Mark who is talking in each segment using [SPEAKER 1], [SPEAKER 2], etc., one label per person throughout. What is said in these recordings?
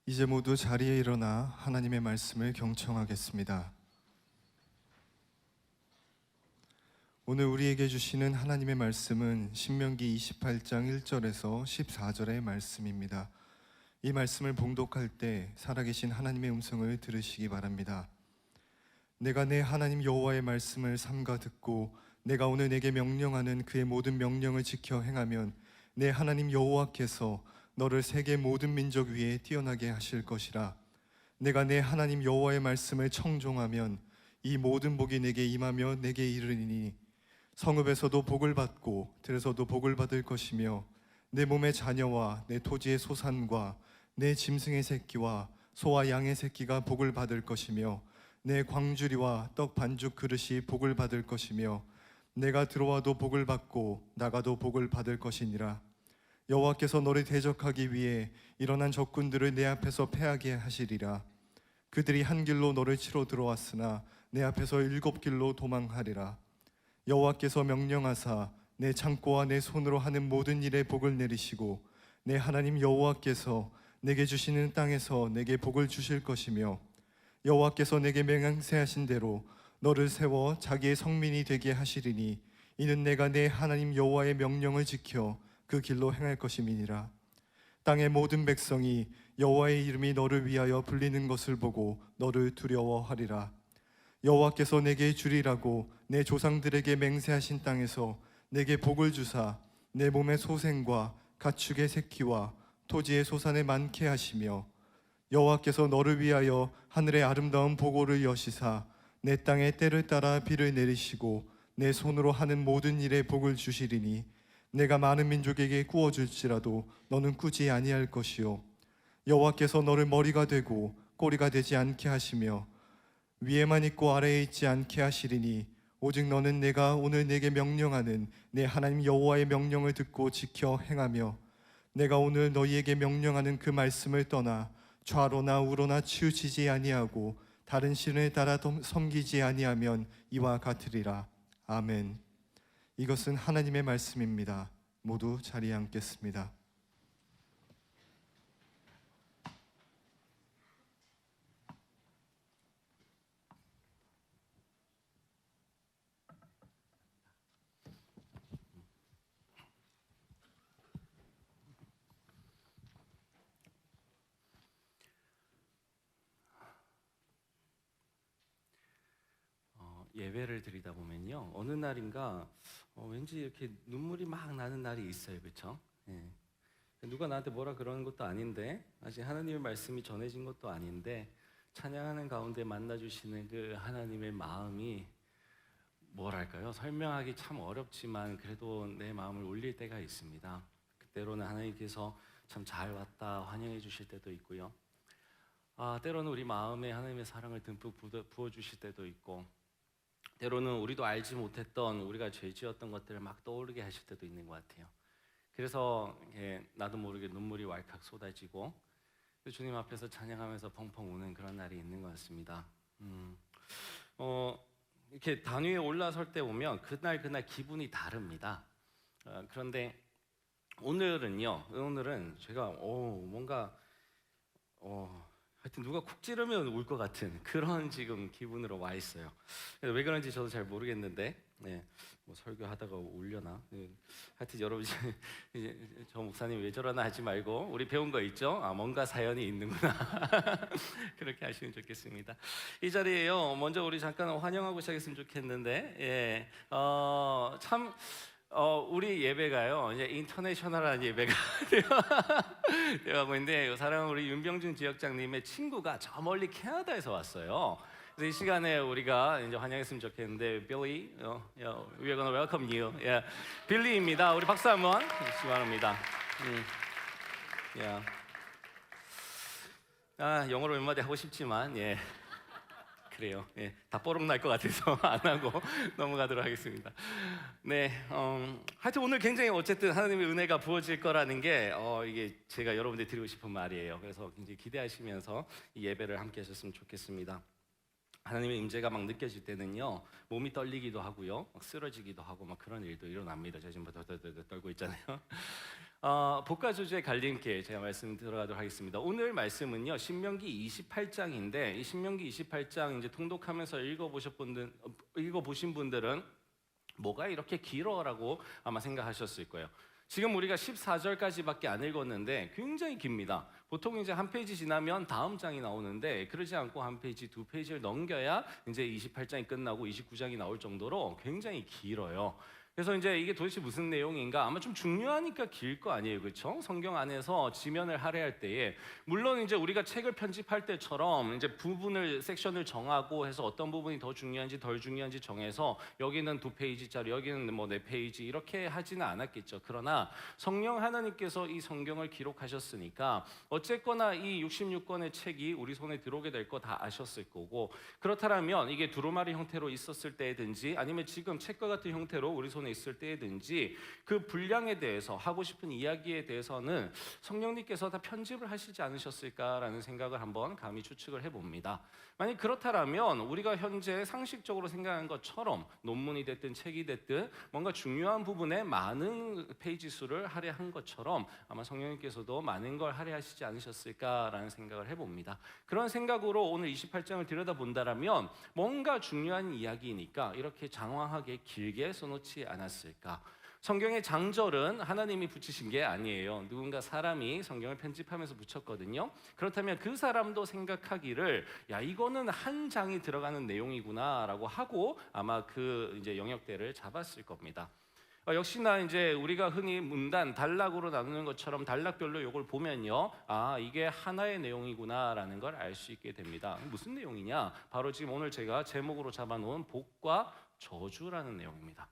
[SPEAKER 1] 이제 모두 자리에 일어나 하나님의 말씀을 경청하겠습니다. 오늘 우리에게 주시는 하나님의 말씀은 신명기 28장 1절에서 14절의 말씀입니다. 이 말씀을 봉독할 때 살아계신 하나님의 음성을 들으시기 바랍니다. 내가 내 하나님 여호와의 말씀을 삼가 듣고 내가 오늘 내게 명령하는 그의 모든 명령을 지켜 행하면 내 하나님 여호와께서 너를 세계 모든 민족 위에 뛰어나게 하실 것이라. 내가 내 하나님 여호와의 말씀을 청종하면 이 모든 복이 내게 임하며 내게 이르리니 성읍에서도 복을 받고 들에서도 복을 받을 것이며 내 몸의 자녀와 내 토지의 소산과 내 짐승의 새끼와 소와 양의 새끼가 복을 받을 것이며 내 광주리와 떡 반죽 그릇이 복을 받을 것이며 내가 들어와도 복을 받고 나가도 복을 받을 것이니라. 여호와께서 너를 대적하기 위해 일어난 적군들을 내 앞에서 패하게 하시리라. 그들이 한 길로 너를 치러 들어왔으나 내 앞에서 7길로 도망하리라. 여호와께서 명령하사 내 창고와 내 손으로 하는 모든 일에 복을 내리시고 내 하나님 여호와께서 내게 주시는 땅에서 내게 복을 주실 것이며 여호와께서 내게 맹세하신 대로 너를 세워 자기의 성민이 되게 하시리니 이는 내가 내 하나님 여호와의 명령을 지켜 그 길로 행할 것임이니라. 땅의 모든 백성이 여호와의 이름이 너를 위하여 불리는 것을 보고 너를 두려워하리라. 여호와께서 내게 주리라고 내 조상들에게 맹세하신 땅에서 내게 복을 주사 내 몸의 소생과 가축의 새끼와 토지의 소산을 많게 하시며 여호와께서 너를 위하여 하늘의 아름다운 보고를 여시사 내 땅에 때를 따라 비를 내리시고 내 손으로 하는 모든 일에 복을 주시리니 내가 많은 민족에게 구워줄지라도 너는 꾸지 아니할 것이요 여호와께서 너를 머리가 되고 꼬리가 되지 않게 하시며 위에만 있고 아래에 있지 않게 하시리니 오직 너는 내가 오늘 내게 명령하는 내 하나님 여호와의 명령을 듣고 지켜 행하며 내가 오늘 너희에게 명령하는 그 말씀을 떠나 좌로나 우로나 치우치지 아니하고 다른 신을 따라 섬기지 아니하면 이와 같으리라. 아멘. 이것은 하나님의 말씀입니다. 모두 자리에 앉겠습니다.
[SPEAKER 2] 예배를 드리다 보면요, 어느 날인가 왠지 이렇게 눈물이 막 나는 날이 있어요, 그렇죠? 예. 누가 나한테 뭐라 그러는 것도 아닌데, 아직 하나님의 말씀이 전해진 것도 아닌데, 찬양하는 가운데 만나주시는 그 하나님의 마음이 뭐랄까요? 설명하기 참 어렵지만 그래도 내 마음을 울릴 때가 있습니다. 때로는 하나님께서 참 잘 왔다 환영해 주실 때도 있고요. 때로는 우리 마음에 하나님의 사랑을 듬뿍 부어주실 때도 있고, 때로는 우리도 알지 못했던 우리가 죄 지었던 것들을 막 떠오르게 하실 때도 있는 것 같아요. 그래서 나도 모르게 눈물이 왈칵 쏟아지고 주님 앞에서 찬양하면서 펑펑 우는 그런 날이 있는 것 같습니다. 이렇게 단 위에 올라설 때 보면 그날 기분이 다릅니다. 그런데 오늘은 제가 뭔가 하여튼 누가 쿡 찌르면 울 것 같은 그런 지금 기분으로 와 있어요. 왜 그런지 저도 잘 모르겠는데, 뭐 설교하다가 울려나? 하여튼 여러분 이제 저 목사님 왜 저러나 하지 말고 우리 배운 거 있죠? 뭔가 사연이 있는구나. 그렇게 하시면 좋겠습니다. 이 자리에요. 먼저 우리 잠깐 환영하고 시작했으면 좋겠는데, 참. 우리 예배가요, 이제 인터내셔널한 예배가 되어가고 있는데, 사랑하는 우리 윤병준 지역장님의 친구가 저 멀리 캐나다에서 왔어요. 그래서 이 시간에 우리가 이제 환영했으면 좋겠는데, 빌리, we're gonna welcome you. 빌리입니다. 우리 박수 한번 주시기 바랍니다. 영어로 몇 마디 하고 싶지만, 그래요. 다 뽀록 날 것 같아서 안 하고 넘어가도록 하겠습니다. 하여튼 오늘 굉장히 어쨌든 하나님의 은혜가 부어질 거라는 게 이게 제가 여러분들 드리고 싶은 말이에요. 그래서 굉장히 기대하시면서 이 예배를 함께 하셨으면 좋겠습니다. 하나님의 임재가 막 느껴질 때는요, 몸이 떨리기도 하고요, 막 쓰러지기도 하고 막 그런 일도 일어납니다. 제가 지금 덜덜덜 떨고 있잖아요. 복과 저주의 갈림길 제가 말씀 들어가도록 하겠습니다. 오늘 말씀은요, 신명기 28장인데 이 신명기 28장 이제 통독하면서 읽어보신 분들은 뭐가 이렇게 길어라고 아마 생각하셨을 거예요. 지금 우리가 14절까지밖에 안 읽었는데 굉장히 깁니다. 보통 이제 한 페이지 지나면 다음 장이 나오는데 그러지 않고 한 페이지, 두 페이지를 넘겨야 이제 28장이 끝나고 29장이 나올 정도로 굉장히 길어요. 그래서 이제 이게 도대체 무슨 내용인가? 아마 좀 중요하니까 길 거 아니에요, 그렇죠? 성경 안에서 지면을 할애할 때에 물론 이제 우리가 책을 편집할 때처럼 이제 부분을 섹션을 정하고 해서 어떤 부분이 더 중요한지 덜 중요한지 정해서 여기는 2페이지짜리, 여기는 뭐 4페이지 이렇게 하지는 않았겠죠. 그러나 성령 하나님께서 이 성경을 기록하셨으니까 어쨌거나 이 66권의 책이 우리 손에 들어오게 될 거 다 아셨을 거고, 그렇다면 이게 두루마리 형태로 있었을 때든지 아니면 지금 책과 같은 형태로 우리 손에 있을 때든지 그 분량에 대해서 하고 싶은 이야기에 대해서는 성령님께서 다 편집을 하시지 않으셨을까라는 생각을 한번 감히 추측을 해봅니다. 만약 그렇다면 우리가 현재 상식적으로 생각하는 것처럼 논문이 됐든 책이 됐든 뭔가 중요한 부분에 많은 페이지 수를 할애한 것처럼 아마 성령님께서도 많은 걸 할애하시지 않으셨을까라는 생각을 해봅니다. 그런 생각으로 오늘 28장을 들여다본다면 뭔가 중요한 이야기니까 이렇게 장황하게 길게 써놓지 않았을까. 성경의 장절은 하나님이 붙이신 게 아니에요. 누군가 사람이 성경을 편집하면서 붙였거든요. 그렇다면 그 사람도 생각하기를 야, 이거는 한 장이 들어가는 내용이구나라고 하고 아마 그 이제 영역대를 잡았을 겁니다. 역시나 이제 우리가 흔히 문단, 단락으로 나누는 것처럼 단락별로 이걸 보면요, 아, 이게 하나의 내용이구나라는 걸 알 수 있게 됩니다. 무슨 내용이냐? 바로 지금 오늘 제가 제목으로 잡아놓은 복과 저주라는 내용입니다.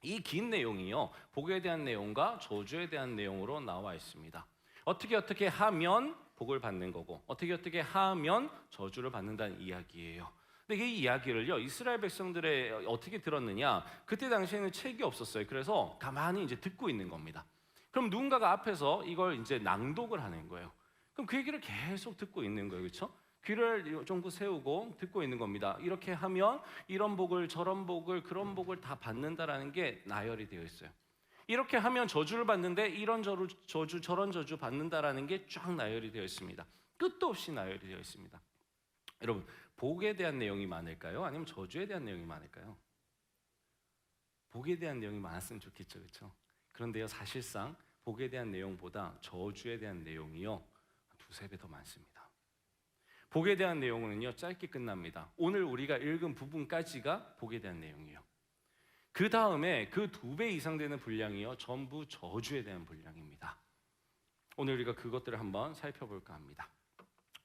[SPEAKER 2] 이 긴 내용이요, 복에 대한 내용과 저주에 대한 내용으로 나와 있습니다. 어떻게 하면 복을 받는 거고 어떻게 하면 저주를 받는다는 이야기예요. 근데 이 이야기를요, 이스라엘 백성들의 어떻게 들었느냐? 그때 당시에는 책이 없었어요. 그래서 가만히 이제 듣고 있는 겁니다. 그럼 누군가가 앞에서 이걸 이제 낭독을 하는 거예요. 그럼 그 얘기를 계속 듣고 있는 거예요, 그렇죠? 귀를 쫑긋 세우고 듣고 있는 겁니다. 이렇게 하면 이런 복을, 저런 복을, 그런 복을 다 받는다라는 게 나열이 되어 있어요. 이렇게 하면 저주를 받는데 이런 저주, 저런 저주 받는다라는 게 쫙 나열이 되어 있습니다. 끝도 없이 나열이 되어 있습니다. 여러분, 복에 대한 내용이 많을까요? 아니면 저주에 대한 내용이 많을까요? 복에 대한 내용이 많았으면 좋겠죠, 그렇죠? 그런데요, 사실상 복에 대한 내용보다 저주에 대한 내용이요, 2~3배 더 많습니다. 복에 대한 내용은요, 짧게 끝납니다. 오늘 우리가 읽은 부분까지가 복에 대한 내용이에요. 그 다음에 그 2배 이상 되는 분량이요, 전부 저주에 대한 분량입니다. 오늘 우리가 그것들을 한번 살펴볼까 합니다.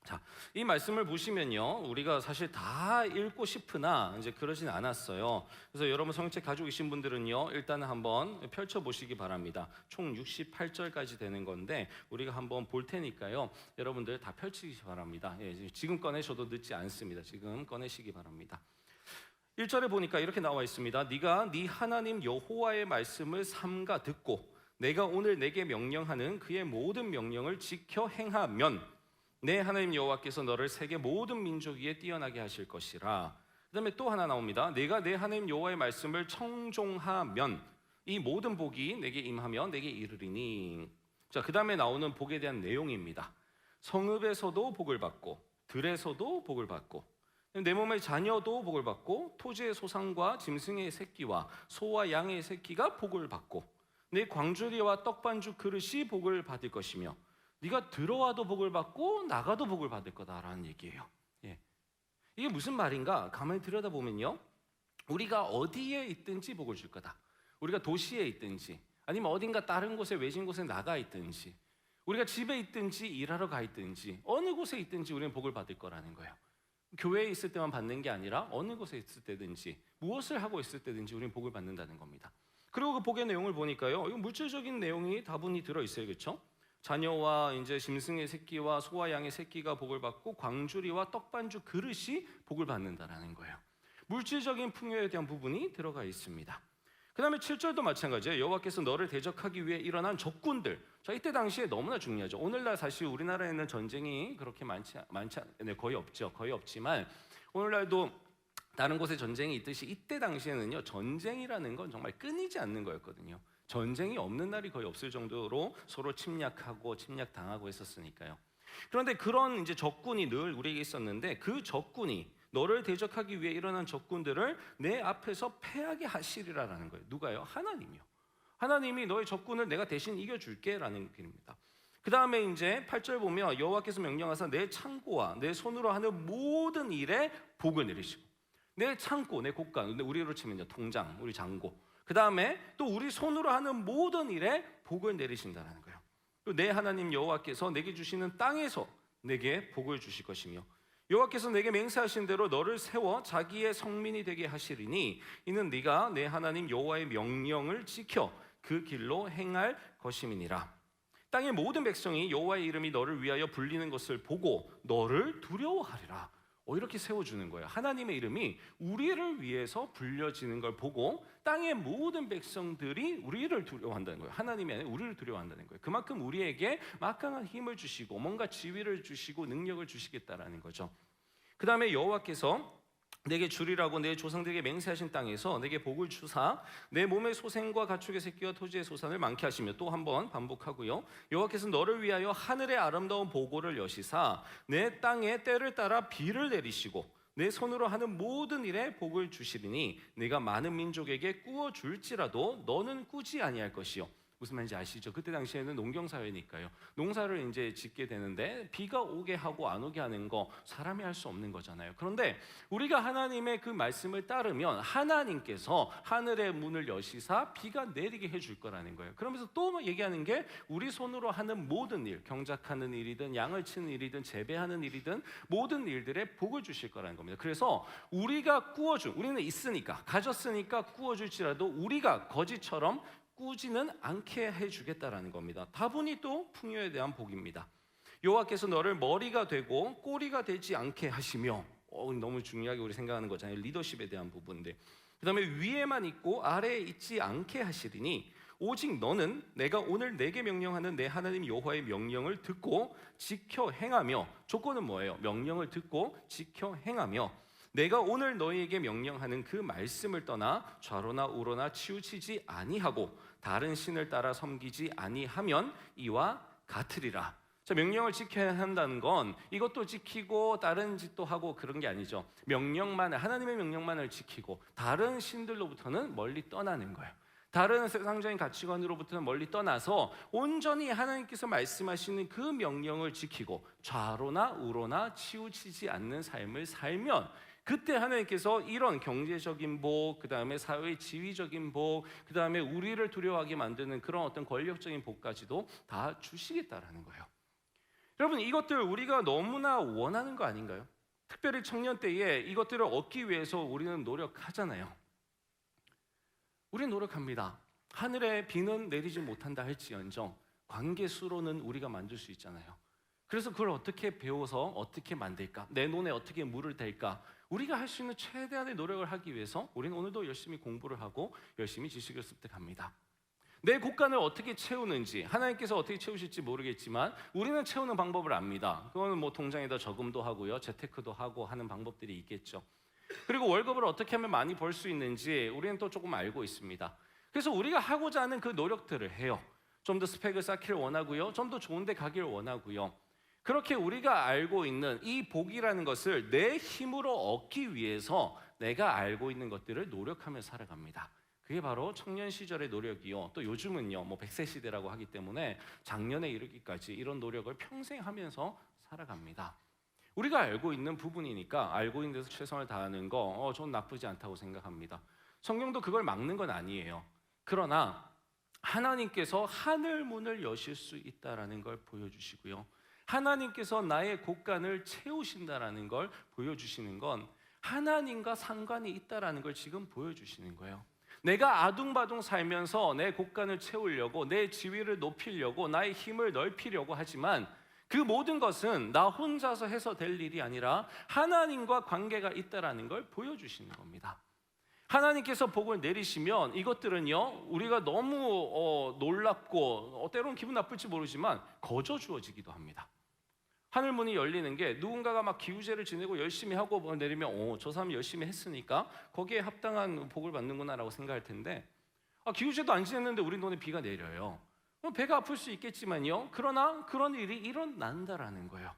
[SPEAKER 2] 자, 이 말씀을 보시면요, 우리가 사실 다 읽고 싶으나 이제 그러진 않았어요. 그래서 여러분 성경책 가지고 계신 분들은요, 일단 한번 펼쳐 보시기 바랍니다. 총 68절까지 되는 건데 우리가 한번 볼 테니까요, 여러분들 다 펼치기 바랍니다. 예, 지금 꺼내셔도 늦지 않습니다. 지금 꺼내시기 바랍니다. 1절에 보니까 이렇게 나와 있습니다. 네가 네 하나님 여호와의 말씀을 삼가 듣고 내가 오늘 내게 명령하는 그의 모든 명령을 지켜 행하면 내 하나님 여호와께서 너를 세계 모든 민족 위에 뛰어나게 하실 것이라. 그 다음에 또 하나 나옵니다. 내가 내 하나님 여호와의 말씀을 청종하면 이 모든 복이 내게 임하며 내게 이르리니. 자, 그 다음에 나오는 복에 대한 내용입니다. 성읍에서도 복을 받고 들에서도 복을 받고 내 몸의 자녀도 복을 받고 토지의 소상과 짐승의 새끼와 소와 양의 새끼가 복을 받고 내 광주리와 떡반죽 그릇이 복을 받을 것이며 네가 들어와도 복을 받고 나가도 복을 받을 거다라는 얘기예요. 예. 이게 무슨 말인가? 가만히 들여다보면요, 우리가 어디에 있든지 복을 줄 거다. 우리가 도시에 있든지 아니면 어딘가 다른 곳에 외진 곳에 나가 있든지 우리가 집에 있든지 일하러 가 있든지 어느 곳에 있든지 우리는 복을 받을 거라는 거예요. 교회에 있을 때만 받는 게 아니라 어느 곳에 있을 때든지 무엇을 하고 있을 때든지 우리는 복을 받는다는 겁니다. 그리고 그 복의 내용을 보니까요, 이거 물질적인 내용이 다분히 들어있어요, 그렇죠? 자녀와 이제 짐승의 새끼와 소와 양의 새끼가 복을 받고 광주리와 떡반죽 그릇이 복을 받는다라는 거예요. 물질적인 풍요에 대한 부분이 들어가 있습니다. 그 다음에 7절도 마찬가지예요. 여호와께서 너를 대적하기 위해 일어난 적군들. 자, 이때 당시에 너무나 중요하죠. 오늘날 사실 우리나라에는 전쟁이 그렇게 많지 거의 없죠. 거의 없지만 오늘날도 다른 곳에 전쟁이 있듯이 이때 당시에는요, 전쟁이라는 건 정말 끊이지 않는 거였거든요. 전쟁이 없는 날이 거의 없을 정도로 서로 침략하고 침략당하고 했었으니까요. 그런데 그런 이제 적군이 늘 우리에게 있었는데, 그 적군이 너를 대적하기 위해 일어난 적군들을 내 앞에서 패하게 하시리라라는 거예요. 누가요? 하나님이요. 하나님이 너의 적군을 내가 대신 이겨줄게라는 길입니다. 그 다음에 이제 8절 보면 여호와께서 명령하사 내 창고와 내 손으로 하는 모든 일에 복을 내리시고, 내 창고, 내 곳간, 우리로 치면요 통장, 우리 장고. 그 다음에 또 우리 손으로 하는 모든 일에 복을 내리신다는 거예요. 또 내 하나님 여호와께서 내게 주시는 땅에서 내게 복을 주실 것이며, 여호와께서 내게 맹세하신 대로 너를 세워 자기의 성민이 되게 하시리니 이는 네가 내 하나님 여호와의 명령을 지켜 그 길로 행할 것임이니라. 땅의 모든 백성이 여호와의 이름이 너를 위하여 불리는 것을 보고 너를 두려워하리라. 이렇게 세워주는 거예요. 하나님의 이름이 우리를 위해서 불려지는 걸 보고 땅의 모든 백성들이 우리를 두려워한다는 거예요. 하나님이 아니라 우리를 두려워한다는 거예요. 그만큼 우리에게 막강한 힘을 주시고 뭔가 지위를 주시고 능력을 주시겠다라는 거죠. 그 다음에 여호와께서 내게 주리라고 내 조상들에게 맹세하신 땅에서 내게 복을 주사 내 몸의 소생과 가축의 새끼와 토지의 소산을 많게 하시며, 또 한 번 반복하고요, 여호와께서 너를 위하여 하늘의 아름다운 보고를 여시사 내 땅에 때를 따라 비를 내리시고 내 손으로 하는 모든 일에 복을 주시리니 네가 많은 민족에게 꾸어 줄지라도 너는 꾸지 아니할 것이요. 무슨 말인지 아시죠? 그때 당시에는 농경 사회니까요. 농사를 이제 짓게 되는데 비가 오게 하고 안 오게 하는 거 사람이 할 수 없는 거잖아요. 그런데 우리가 하나님의 그 말씀을 따르면 하나님께서 하늘의 문을 여시사 비가 내리게 해줄 거라는 거예요. 그러면서 또 얘기하는 게 우리 손으로 하는 모든 일, 경작하는 일이든 양을 치는 일이든 재배하는 일이든 모든 일들에 복을 주실 거라는 겁니다. 그래서 우리가 꾸어준, 우리는 있으니까 가졌으니까 꾸어줄지라도 우리가 거지처럼 꾸지는 않게 해주겠다라는 겁니다. 다분히 또 풍요에 대한 복입니다. 여호와께서 너를 머리가 되고 꼬리가 되지 않게 하시며, 너무 중요하게 우리 생각하는 거잖아요. 리더십에 대한 부분인데, 그 다음에 위에만 있고 아래에 있지 않게 하시리니 오직 너는 내가 오늘 내게 명령하는 내 하나님 여호와의 명령을 듣고 지켜 행하며, 조건은 뭐예요? 명령을 듣고 지켜 행하며 내가 오늘 너희에게 명령하는 그 말씀을 떠나 좌로나 우로나 치우치지 아니하고 다른 신을 따라 섬기지 아니하면 이와 같으리라. 자, 명령을 지켜야 한다는 건 이것도 지키고 다른 짓도 하고 그런 게 아니죠. 하나님의 명령만을 지키고 다른 신들로부터는 멀리 떠나는 거예요. 다른 세상적인 가치관으로부터는 멀리 떠나서 온전히 하나님께서 말씀하시는 그 명령을 지키고 좌로나 우로나 치우치지 않는 삶을 살면, 그때 하나님께서 이런 경제적인 복, 그 다음에 사회의 지위적인 복, 그 다음에 우리를 두려워하게 만드는 그런 어떤 권력적인 복까지도 다 주시겠다라는 거예요. 여러분, 이것들 우리가 너무나 원하는 거 아닌가요? 특별히 청년 때에 이것들을 얻기 위해서 우리는 노력하잖아요. 우리는 노력합니다. 하늘에 비는 내리지 못한다 할지언정 관계수로는 우리가 만들 수 있잖아요. 그래서 그걸 어떻게 배워서 어떻게 만들까? 내 논에 어떻게 물을 댈까? 우리가 할 수 있는 최대한의 노력을 하기 위해서 우리는 오늘도 열심히 공부를 하고 열심히 지식을 습득합니다. 내 곳간을 어떻게 채우는지, 하나님께서 어떻게 채우실지 모르겠지만 우리는 채우는 방법을 압니다. 그거는 뭐 통장에다 저금도 하고요, 재테크도 하고 하는 방법들이 있겠죠. 그리고 월급을 어떻게 하면 많이 벌 수 있는지 우리는 또 조금 알고 있습니다. 그래서 우리가 하고자 하는 그 노력들을 해요. 좀 더 스펙을 쌓기를 원하고요, 좀 더 좋은 데 가기를 원하고요. 그렇게 우리가 알고 있는 이 복이라는 것을 내 힘으로 얻기 위해서 내가 알고 있는 것들을 노력하며 살아갑니다. 그게 바로 청년 시절의 노력이요. 또 요즘은요, 100세 시대라고 하기 때문에 작년에 이르기까지 이런 노력을 평생 하면서 살아갑니다. 우리가 알고 있는 부분이니까 알고 있는 데서 최선을 다하는 거 전 나쁘지 않다고 생각합니다. 성경도 그걸 막는 건 아니에요. 그러나 하나님께서 하늘 문을 여실 수 있다라는 걸 보여주시고요, 하나님께서 나의 곳간을 채우신다라는 걸 보여주시는 건 하나님과 상관이 있다라는 걸 지금 보여주시는 거예요. 내가 아둥바둥 살면서 내 곳간을 채우려고, 내 지위를 높이려고, 나의 힘을 넓히려고 하지만 그 모든 것은 나 혼자서 해서 될 일이 아니라 하나님과 관계가 있다라는 걸 보여주시는 겁니다. 하나님께서 복을 내리시면 이것들은요, 우리가 너무 놀랍고 때로는 기분 나쁠지 모르지만 거저 주어지기도 합니다. 하늘 문이 열리는 게 누군가가 막 기우제를 지내고 열심히 하고 뭐 내리면 저 사람이 열심히 했으니까 거기에 합당한 복을 받는구나라고 생각할 텐데 기우제도 안 지냈는데 우리 눈에 비가 내려요. 배가 아플 수 있겠지만요. 그러나 그런 일이 일어난다라는 거예요.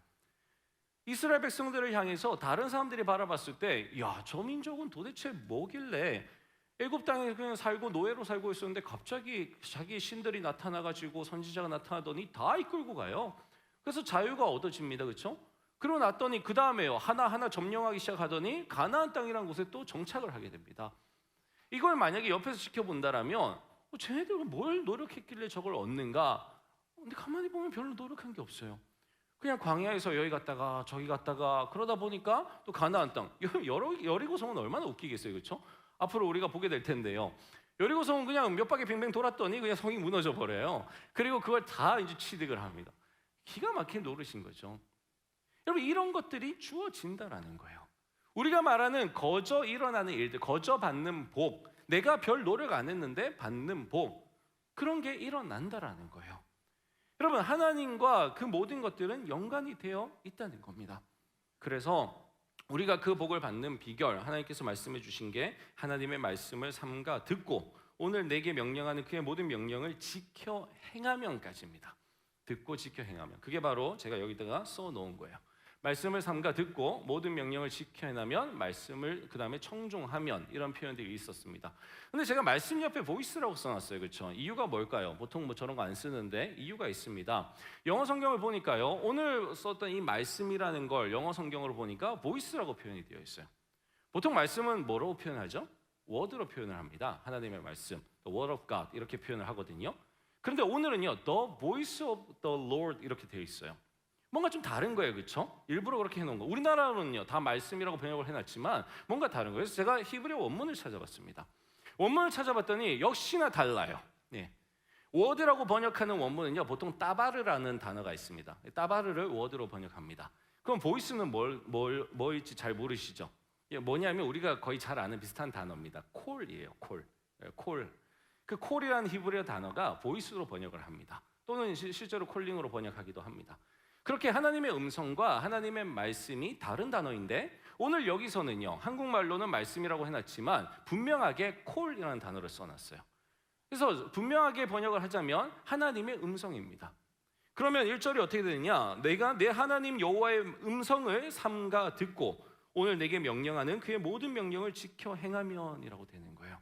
[SPEAKER 2] 이스라엘 백성들을 향해서 다른 사람들이 바라봤을 때 저 민족은 도대체 뭐길래 애굽 땅에 그냥 살고 노예로 살고 있었는데 갑자기 자기 신들이 나타나가지고 선지자가 나타나더니 다 이끌고 가요. 그래서 자유가 얻어집니다. 그렇죠? 그러고 났더니 그 다음에요. 하나하나 점령하기 시작하더니 가나안 땅이라는 곳에 또 정착을 하게 됩니다. 이걸 만약에 옆에서 지켜본다라면 쟤네들은 뭘 노력했길래 저걸 얻는가? 근데 가만히 보면 별로 노력한 게 없어요. 그냥 광야에서 여기 갔다가 저기 갔다가 그러다 보니까 또 가나안 땅. 여리고성은 얼마나 웃기겠어요. 그렇죠? 앞으로 우리가 보게 될 텐데요. 여리고성은 그냥 몇 바퀴 뱅뱅 돌았더니 그냥 성이 무너져 버려요. 그리고 그걸 다 이제 취득을 합니다. 기가 막힌 노릇인 거죠. 여러분 이런 것들이 주어진다라는 거예요. 우리가 말하는 거저 일어나는 일들, 거저 받는 복, 내가 별 노력 안 했는데 받는 복, 그런 게 일어난다라는 거예요. 여러분 하나님과 그 모든 것들은 연관이 되어 있다는 겁니다. 그래서 우리가 그 복을 받는 비결, 하나님께서 말씀해 주신 게 하나님의 말씀을 삼가 듣고 오늘 내게 명령하는 그의 모든 명령을 지켜 행하면까지입니다. 듣고 지켜 행하면, 그게 바로 제가 여기다가 써놓은 거예요. 말씀을 삼가 듣고 모든 명령을 지켜 행하면, 말씀을 그 다음에 청종하면, 이런 표현들이 있었습니다. 근데 제가 말씀 옆에 보이스라고 써놨어요. 그렇죠? 이유가 뭘까요? 보통 뭐 저런 거 안 쓰는데 이유가 있습니다. 영어 성경을 보니까요, 오늘 썼던 이 말씀이라는 걸 영어 성경으로 보니까 보이스라고 표현이 되어 있어요. 보통 말씀은 뭐라고 표현하죠? word로 표현을 합니다. 하나님의 말씀, the word of God 이렇게 표현을 하거든요. 그런데 오늘은요, the voice of the Lord 이렇게 되어 있어요. 뭔가 좀 다른 거예요, 그렇죠? 일부러 그렇게 해놓은 거. 우리나라로는요, 다 말씀이라고 번역을 해놨지만 뭔가 다른 거예요. 그래서 제가 히브리어 원문을 찾아봤습니다. 원문을 찾아봤더니 역시나 달라요. 네. 워드라고 번역하는 원문은요, 보통 따바르라는 단어가 있습니다. 따바르를 워드로 번역합니다. 그럼 보이스는 뭘지 잘 모르시죠? 뭐냐면 우리가 거의 잘 아는 비슷한 단어입니다. 콜이에요, 콜. 콜. 그 콜이라는 히브리어 단어가 보이스로 번역을 합니다. 또는 실제로 콜링으로 번역하기도 합니다. 그렇게 하나님의 음성과 하나님의 말씀이 다른 단어인데 오늘 여기서는요, 한국말로는 말씀이라고 해놨지만 분명하게 콜이라는 단어를 써놨어요. 그래서 분명하게 번역을 하자면 하나님의 음성입니다. 그러면 1절이 어떻게 되느냐? 내가 내 하나님 여호와의 음성을 삼가 듣고 오늘 내게 명령하는 그의 모든 명령을 지켜 행하면이라고 되는 거예요.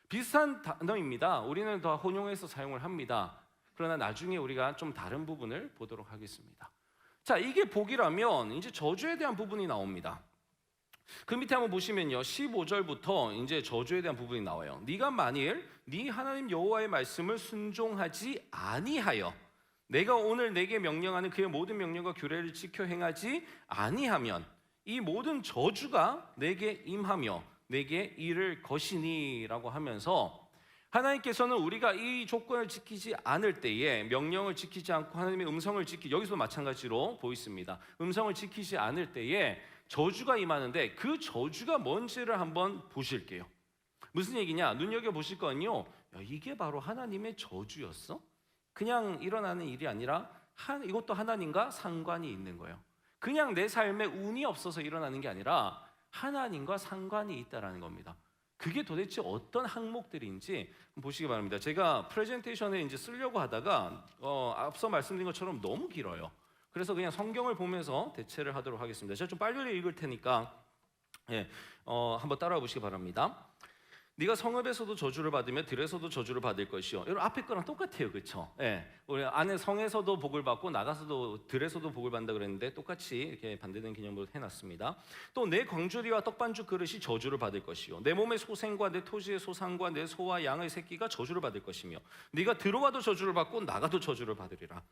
[SPEAKER 2] 비슷한 단어입니다. 우리는 더 혼용해서 사용을 합니다. 그러나 나중에 우리가 좀 다른 부분을 보도록 하겠습니다. 자, 이게 복이라면 이제 저주에 대한 부분이 나옵니다. 그 밑에 한번 보시면요, 15절부터 이제 저주에 대한 부분이 나와요. 네가 만일 네 하나님 여호와의 말씀을 순종하지 아니하여 내가 오늘 내게 명령하는 그의 모든 명령과 규례를 지켜 행하지 아니하면 이 모든 저주가 내게 임하며 내게 이를 것이니라고 하면서 하나님께서는 우리가 이 조건을 지키지 않을 때에, 명령을 지키지 않고 하나님의 음성을 여기서도 마찬가지로 보이십니다. 음성을 지키지 않을 때에 저주가 임하는데 그 저주가 뭔지를 한번 보실게요. 무슨 얘기냐? 눈여겨보실 거는요, 이게 바로 하나님의 저주였어? 그냥 일어나는 일이 아니라 이것도 하나님과 상관이 있는 거예요. 그냥 내 삶에 운이 없어서 일어나는 게 아니라 하나님과 상관이 있다라는 겁니다. 그게 도대체 어떤 항목들인지 보시기 바랍니다. 제가 프레젠테이션에 이제 쓰려고 하다가 앞서 말씀드린 것처럼 너무 길어요. 그래서 그냥 성경을 보면서 대체를 하도록 하겠습니다. 제가 좀 빨리 읽을 테니까 한번 따라와 보시기 바랍니다. 네가 성읍에서도 저주를 받으며 들에서도 저주를 받을 것이요. 여러분 앞에 거랑 똑같아요, 그렇죠? 우리 안에 성에서도 복을 받고 나가서도 들에서도 복을 받는다 그랬는데 똑같이 이렇게 반대된 개념으로 해놨습니다. 또 내 광주리와 떡반죽 그릇이 저주를 받을 것이요. 내 몸의 소생과 내 토지의 소산과 내 소와 양의 새끼가 저주를 받을 것이며 네가 들어와도 저주를 받고 나가도 저주를 받으리라.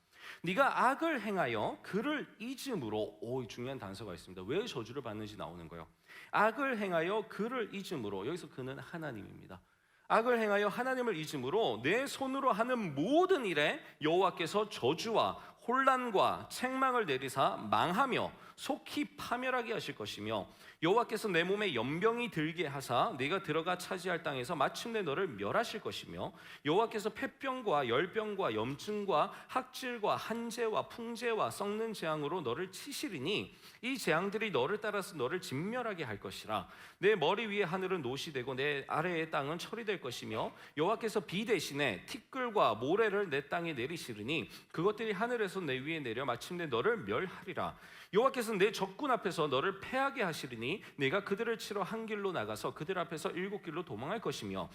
[SPEAKER 2] 네가 악을 행하여 그를 잊음으로, 중요한 단서가 있습니다. 왜 저주를 받는지 나오는 거예요. 악을 행하여 그를 잊음으로, 여기서 그는 하나님입니다. 악을 행하여 하나님을 잊음으로 내 손으로 하는 모든 일에 여호와께서 저주와 혼란과 책망을 내리사 망하며 속히 파멸하게 하실 것이며 여호와께서 내 몸에 연병이 들게 하사 내가 들어가 차지할 땅에서 마침내 너를 멸하실 것이며 여호와께서 폐병과 열병과 염증과 학질과 한재와 풍재와 썩는 재앙으로 너를 치시리니 이 재앙들이 너를 따라서 너를 진멸하게 할 것이라. 내 머리 위에 하늘은 노시 되고 내 아래의 땅은 철이 될 것이며 여호와께서 비 대신에 티끌과 모래를 내 땅에 내리시리니 그것들이 하늘에서 내 위에 내려 마침내 너를 멸하리라. 여호와께서 내 적군 앞에서 너를 패하게 하시리니 내가 그들을 치러 한 길로 나가서 그들 앞에서 7길로 도망할 것이며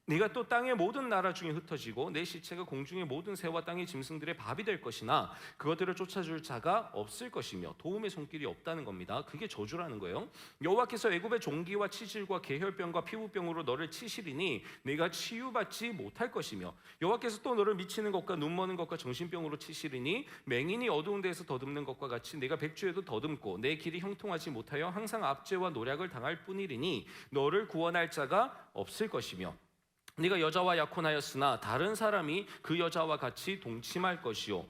[SPEAKER 2] 네가 또 땅의 모든 나라 중에 흩어지고 내 시체가 공중의 모든 새와 땅의 짐승들의 밥이 될 것이나 그것들을 쫓아줄 자가 없을 것이며 도움의 손길이 없다는 겁니다. 그게 저주라는 거예요. 여호와께서 애굽의 종기와 치질과 계혈병과 피부병으로 너를 치시리니 내가 치유받지 못할 것이며 여호와께서 또 너를 미치는 것과 눈머는 것과 정신병으로 치시리니 맹인이 어두운 데에서 더듬는 것과 같이 내가 백주에도 더듬고 내 길이 형통하지 못하여 항상 압제와 노략을 당할 뿐이리니 너를 구원할 자가 없을 것이며 네가 여자와 약혼하였으나 다른 사람이 그 여자와 같이 동침할 것이요.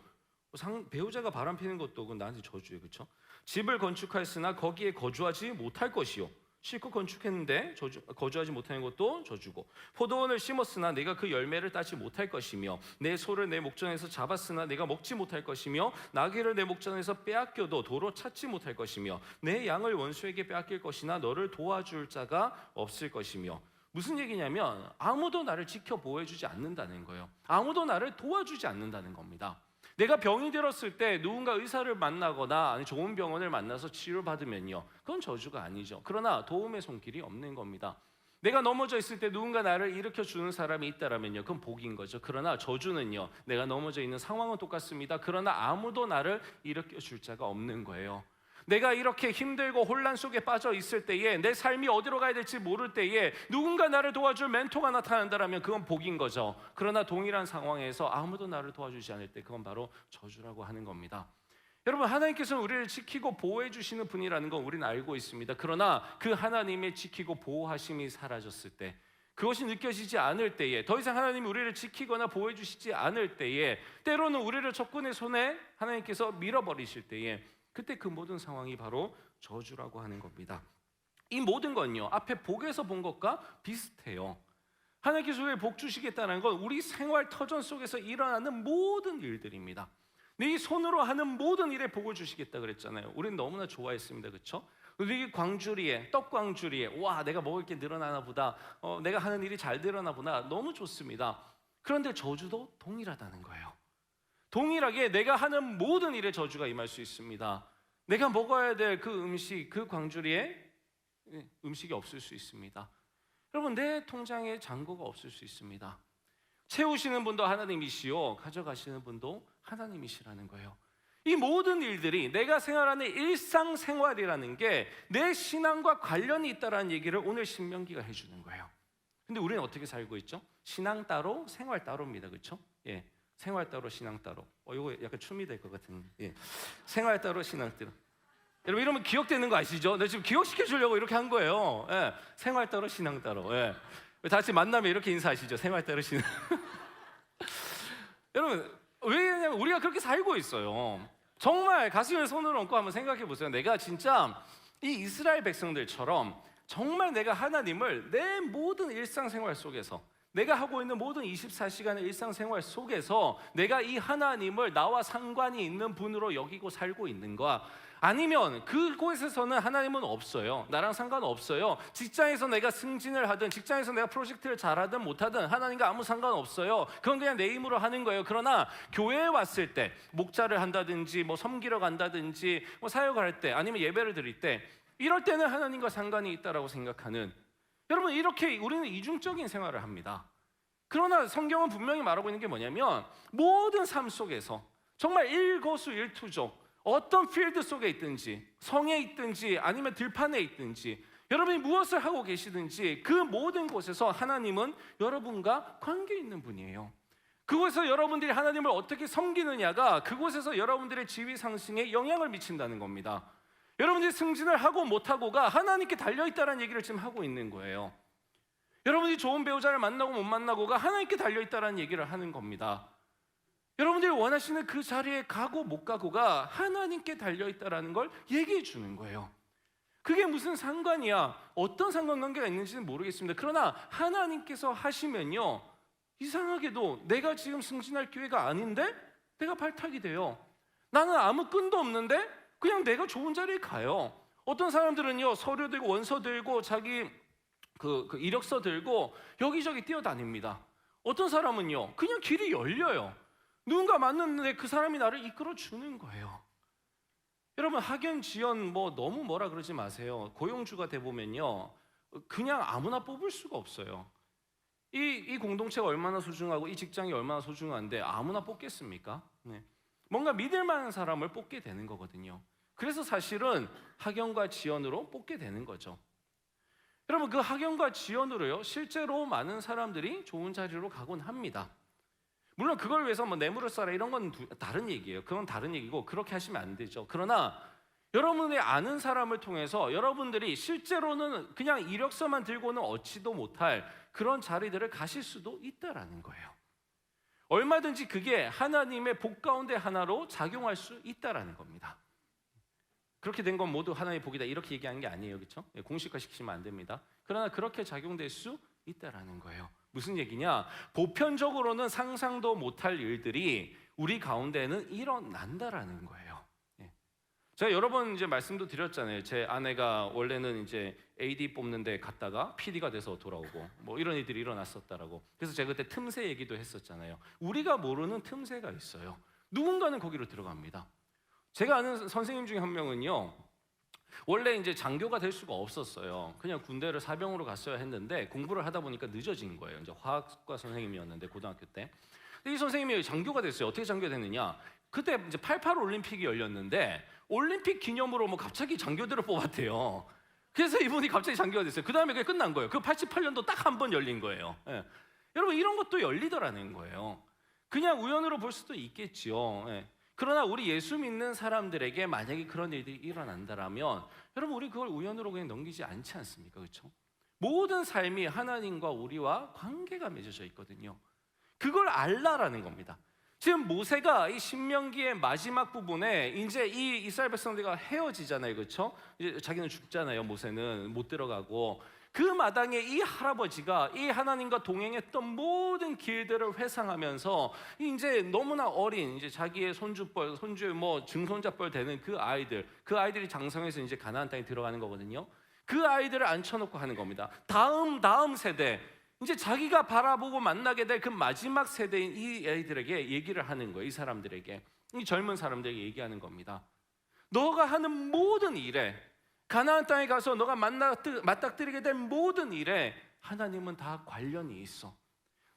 [SPEAKER 2] 배우자가 바람피는 것도 그건 나한테 저주예요. 그렇죠? 집을 건축하였으나 거기에 거주하지 못할 것이요. 실컷 건축했는데 거주하지 못하는 것도 저주고 포도원을 심었으나 내가 그 열매를 따지 못할 것이며 내 소를 내 목전에서 잡았으나 내가 먹지 못할 것이며 나귀를 내 목전에서 빼앗겨도 도로 찾지 못할 것이며 내 양을 원수에게 빼앗길 것이나 너를 도와줄 자가 없을 것이며 무슨 얘기냐면 아무도 나를 지켜 보호해주지 않는다는 거예요. 아무도 나를 도와주지 않는다는 겁니다. 내가 병이 들었을 때 누군가 의사를 만나거나 아니 좋은 병원을 만나서 치료받으면요, 그건 저주가 아니죠. 그러나 도움의 손길이 없는 겁니다. 내가 넘어져 있을 때 누군가 나를 일으켜주는 사람이 있다라면요, 그건 복인 거죠. 그러나 저주는요, 내가 넘어져 있는 상황은 똑같습니다. 그러나 아무도 나를 일으켜줄 자가 없는 거예요. 내가 이렇게 힘들고 혼란 속에 빠져 있을 때에 내 삶이 어디로 가야 될지 모를 때에 누군가 나를 도와줄 멘토가 나타난다면 그건 복인 거죠. 그러나 동일한 상황에서 아무도 나를 도와주지 않을 때 그건 바로 저주라고 하는 겁니다. 여러분, 하나님께서는 우리를 지키고 보호해 주시는 분이라는 건 우리는 알고 있습니다. 그러나 그 하나님의 지키고 보호하심이 사라졌을 때, 그것이 느껴지지 않을 때에, 더 이상 하나님이 우리를 지키거나 보호해 주시지 않을 때에, 때로는 우리를 적군의 손에 하나님께서 밀어버리실 때에, 그때 그 모든 상황이 바로 저주라고 하는 겁니다. 이 모든 건요, 앞에 복에서 본 것과 비슷해요. 하나님께서 우리를 복 주시겠다는 건 우리 생활 터전 속에서 일어나는 모든 일들입니다. 네 손으로 하는 모든 일에 복을 주시겠다 그랬잖아요. 우리는 너무나 좋아했습니다. 그렇죠? 우리 광주리에, 떡광주리에, 와, 내가 먹을 게 늘어나나 보다, 내가 하는 일이 잘 늘어나 보다, 너무 좋습니다. 그런데 저주도 동일하다는 거예요. 동일하게 내가 하는 모든 일에 저주가 임할 수 있습니다. 내가 먹어야 될 그 음식, 그 광주리에 음식이 없을 수 있습니다. 여러분, 내 통장에 잔고가 없을 수 있습니다. 채우시는 분도 하나님이시요, 가져가시는 분도 하나님이시라는 거예요. 이 모든 일들이 내가 생활하는 일상생활이라는 게 내 신앙과 관련이 있다는 얘기를 오늘 신명기가 해주는 거예요. 근데 우리는 어떻게 살고 있죠? 신앙 따로, 생활 따로입니다. 그렇죠? 예. 생활 따로, 신앙 따로. 이거 약간 춤이 될 것 같은. 예. 생활 따로, 신앙 따로. 여러분, 이러면 기억되는 거 아시죠? 내가 지금 기억시켜 주려고 이렇게 한 거예요. 예. 생활 따로, 신앙 따로. 예. 다 같이 만나면 이렇게 인사하시죠. 생활 따로, 신앙. 여러분, 왜냐면 우리가 그렇게 살고 있어요. 정말 가슴에 손을 얹고 한번 생각해 보세요. 내가 진짜 이 이스라엘 백성들처럼 정말 내가 하나님을 내 모든 일상생활 속에서, 내가 하고 있는 모든 24시간의 일상생활 속에서 내가 이 하나님을 나와 상관이 있는 분으로 여기고 살고 있는가? 아니면 그곳에서는 하나님은 없어요. 나랑 상관없어요. 직장에서 내가 승진을 하든 직장에서 내가 프로젝트를 잘하든 못하든 하나님과 아무 상관없어요. 그건 그냥 내 힘으로 하는 거예요. 그러나 교회에 왔을 때, 목자를 한다든지 뭐 섬기러 간다든지 뭐 사역을 할 때, 아니면 예배를 드릴 때, 이럴 때는 하나님과 상관이 있다라고 생각하는, 여러분, 이렇게 우리는 이중적인 생활을 합니다. 그러나 성경은 분명히 말하고 있는 게 뭐냐면 모든 삶 속에서 정말 일거수일투족, 어떤 필드 속에 있든지, 성에 있든지 아니면 들판에 있든지, 여러분이 무엇을 하고 계시든지 그 모든 곳에서 하나님은 여러분과 관계 있는 분이에요. 그곳에서 여러분들이 하나님을 어떻게 섬기느냐가 그곳에서 여러분들의 지위 상승에 영향을 미친다는 겁니다. 여러분들이 승진을 하고 못하고가 하나님께 달려있다는 얘기를 지금 하고 있는 거예요. 여러분이 좋은 배우자를 만나고 못 만나고가 하나님께 달려있다는 얘기를 하는 겁니다. 여러분들이 원하시는 그 자리에 가고 못 가고가 하나님께 달려있다라는 걸 얘기해 주는 거예요. 그게 무슨 상관이야? 어떤 상관관계가 있는지는 모르겠습니다. 그러나 하나님께서 하시면요, 이상하게도 내가 지금 승진할 기회가 아닌데 내가 발탁이 돼요. 나는 아무 끈도 없는데 그냥 내가 좋은 자리에 가요. 어떤 사람들은요, 서류 들고 원서 들고 자기 그 이력서 들고 여기저기 뛰어다닙니다. 어떤 사람은요, 그냥 길이 열려요. 누군가 만났는데 그 사람이 나를 이끌어 주는 거예요. 여러분, 학연 지연 너무 뭐라 그러지 마세요. 고용주가 돼 보면요, 그냥 아무나 뽑을 수가 없어요. 이 공동체가 얼마나 소중하고 이 직장이 얼마나 소중한데 아무나 뽑겠습니까? 네. 뭔가 믿을 만한 사람을 뽑게 되는 거거든요. 그래서 사실은 학연과 지연으로 뽑게 되는 거죠. 여러분, 그 학연과 지연으로요, 실제로 많은 사람들이 좋은 자리로 가곤 합니다. 물론 그걸 위해서 뇌물을 써라 이런 건 다른 얘기예요. 그건 다른 얘기고 그렇게 하시면 안 되죠. 그러나 여러분의 아는 사람을 통해서 여러분들이 실제로는 그냥 이력서만 들고는 얻지도 못할 그런 자리들을 가실 수도 있다라는 거예요. 얼마든지 그게 하나님의 복 가운데 하나로 작용할 수 있다라는 겁니다. 그렇게 된 건 모두 하나님의 복이다 이렇게 얘기하는 게 아니에요, 그렇죠? 공식화 시키시면 안 됩니다. 그러나 그렇게 작용될 수 있다라는 거예요. 무슨 얘기냐? 보편적으로는 상상도 못할 일들이 우리 가운데는 일어난다라는 거예요. 제가 여러 번 이제 말씀도 드렸잖아요. 제 아내가 원래는 이제 AD 뽑는데 갔다가 PD가 돼서 돌아오고 이런 일들이 일어났었다라고. 그래서 제가 그때 틈새 얘기도 했었잖아요. 우리가 모르는 틈새가 있어요. 누군가는 거기로 들어갑니다. 제가 아는 선생님 중에 한 명은요, 원래 이제 장교가 될 수가 없었어요. 그냥 군대를 사병으로 갔어야 했는데 공부를 하다 보니까 늦어진 거예요. 이제 화학과 선생님이었는데 고등학교 때. 이 선생님이 장교가 됐어요. 어떻게 장교가 됐느냐? 그때 이제 88 올림픽이 열렸는데 올림픽 기념으로 갑자기 장교들을 뽑았대요. 그래서 이분이 갑자기 장교가 됐어요. 그 다음에 그게 끝난 거예요. 그 88년도 딱 한 번 열린 거예요. 예. 여러분, 이런 것도 열리더라는 거예요. 그냥 우연으로 볼 수도 있겠지요. 예. 그러나 우리 예수 믿는 사람들에게 만약에 그런 일들이 일어난다라면 여러분, 우리 그걸 우연으로 그냥 넘기지 않지 않습니까? 그렇죠? 모든 삶이 하나님과 우리와 관계가 맺어져 있거든요. 그걸 알라라는 겁니다. 지금 모세가 이 신명기의 마지막 부분에 이제 이 이스라엘 백성들과 헤어지잖아요, 그렇죠? 이제 자기는 죽잖아요. 모세는 못 들어가고 그 마당에 이 할아버지가 이 하나님과 동행했던 모든 길들을 회상하면서 이제 너무나 어린 이제 자기의 손주뻘, 손주 증손자뻘 되는 그 아이들이 장성해서 이제 가나안 땅에 들어가는 거거든요. 그 아이들을 앉혀놓고 하는 겁니다. 다음 세대. 이제 자기가 바라보고 만나게 될 그 마지막 세대인 이 아이들에게 얘기를 하는 거예요. 이 사람들에게, 이 젊은 사람들에게 얘기하는 겁니다. 너가 하는 모든 일에, 가나안 땅에 가서 너가 맞닥뜨리게 될 모든 일에 하나님은 다 관련이 있어.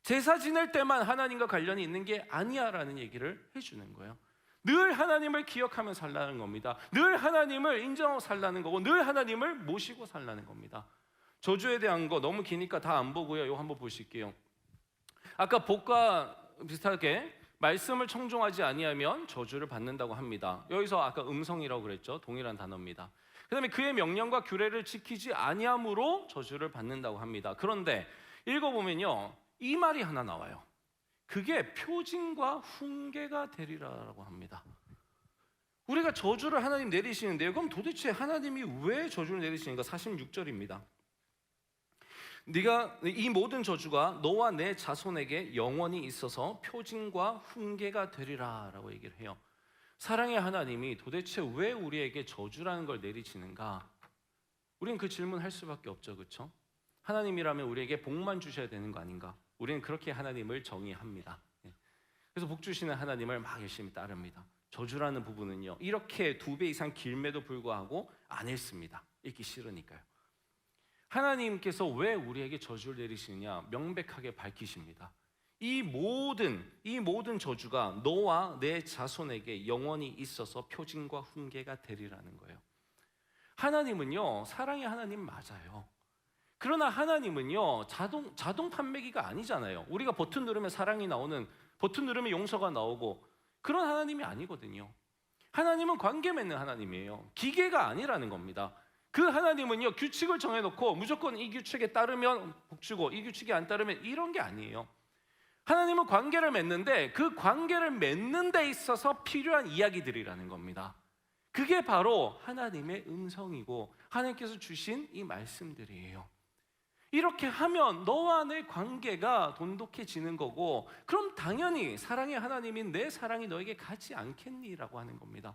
[SPEAKER 2] 제사 지낼 때만 하나님과 관련이 있는 게 아니야라는 얘기를 해주는 거예요. 늘 하나님을 기억하며 살라는 겁니다. 늘 하나님을 인정하고 살라는 거고 늘 하나님을 모시고 살라는 겁니다. 저주에 대한 거 너무 기니까 다 안 보고요. 이거 한번 보실게요. 아까 복과 비슷하게 말씀을 청종하지 아니하면 저주를 받는다고 합니다. 여기서 아까 음성이라고 그랬죠. 동일한 단어입니다. 그 다음에 그의 명령과 규례를 지키지 아니함으로 저주를 받는다고 합니다. 그런데 읽어보면요, 이 말이 하나 나와요. 그게 표징과 훈계가 되리라라고 합니다. 우리가 저주를 하나님 내리시는데요, 그럼 도대체 하나님이 왜 저주를 내리시는가? 46절입니다. 네가 이 모든 저주가 너와 내 자손에게 영원히 있어서 표징과 훈계가 되리라라고 얘기를 해요. 사랑의 하나님이 도대체 왜 우리에게 저주라는 걸 내리시는가? 우리는 그 질문할 수밖에 없죠, 그렇죠? 하나님이라면 우리에게 복만 주셔야 되는 거 아닌가? 우리는 그렇게 하나님을 정의합니다. 그래서 복 주시는 하나님을 막 열심히 따릅니다. 저주라는 부분은요, 이렇게 2배 이상 길매도 불구하고 안 읽습니다. 읽기 싫으니까요. 하나님께서 왜 우리에게 저주를 내리시느냐 명백하게 밝히십니다. 이 모든 저주가 너와 내 자손에게 영원히 있어서 표징과 훈계가 되리라는 거예요. 하나님은요, 사랑의 하나님 맞아요. 그러나 하나님은요, 자동 판매기가 아니잖아요. 우리가 버튼 누르면 사랑이 나오는, 버튼 누르면 용서가 나오고 그런 하나님이 아니거든요. 하나님은 관계 맺는 하나님이에요. 기계가 아니라는 겁니다. 그 하나님은요, 규칙을 정해놓고 무조건 이 규칙에 따르면 복 주고 이 규칙에 안 따르면 이런 게 아니에요. 하나님은 관계를 맺는데 그 관계를 맺는 데 있어서 필요한 이야기들이라는 겁니다. 그게 바로 하나님의 음성이고 하나님께서 주신 이 말씀들이에요. 이렇게 하면 너와 내 관계가 돈독해지는 거고, 그럼 당연히 사랑의 하나님인 내 사랑이 너에게 가지 않겠니라고 하는 겁니다.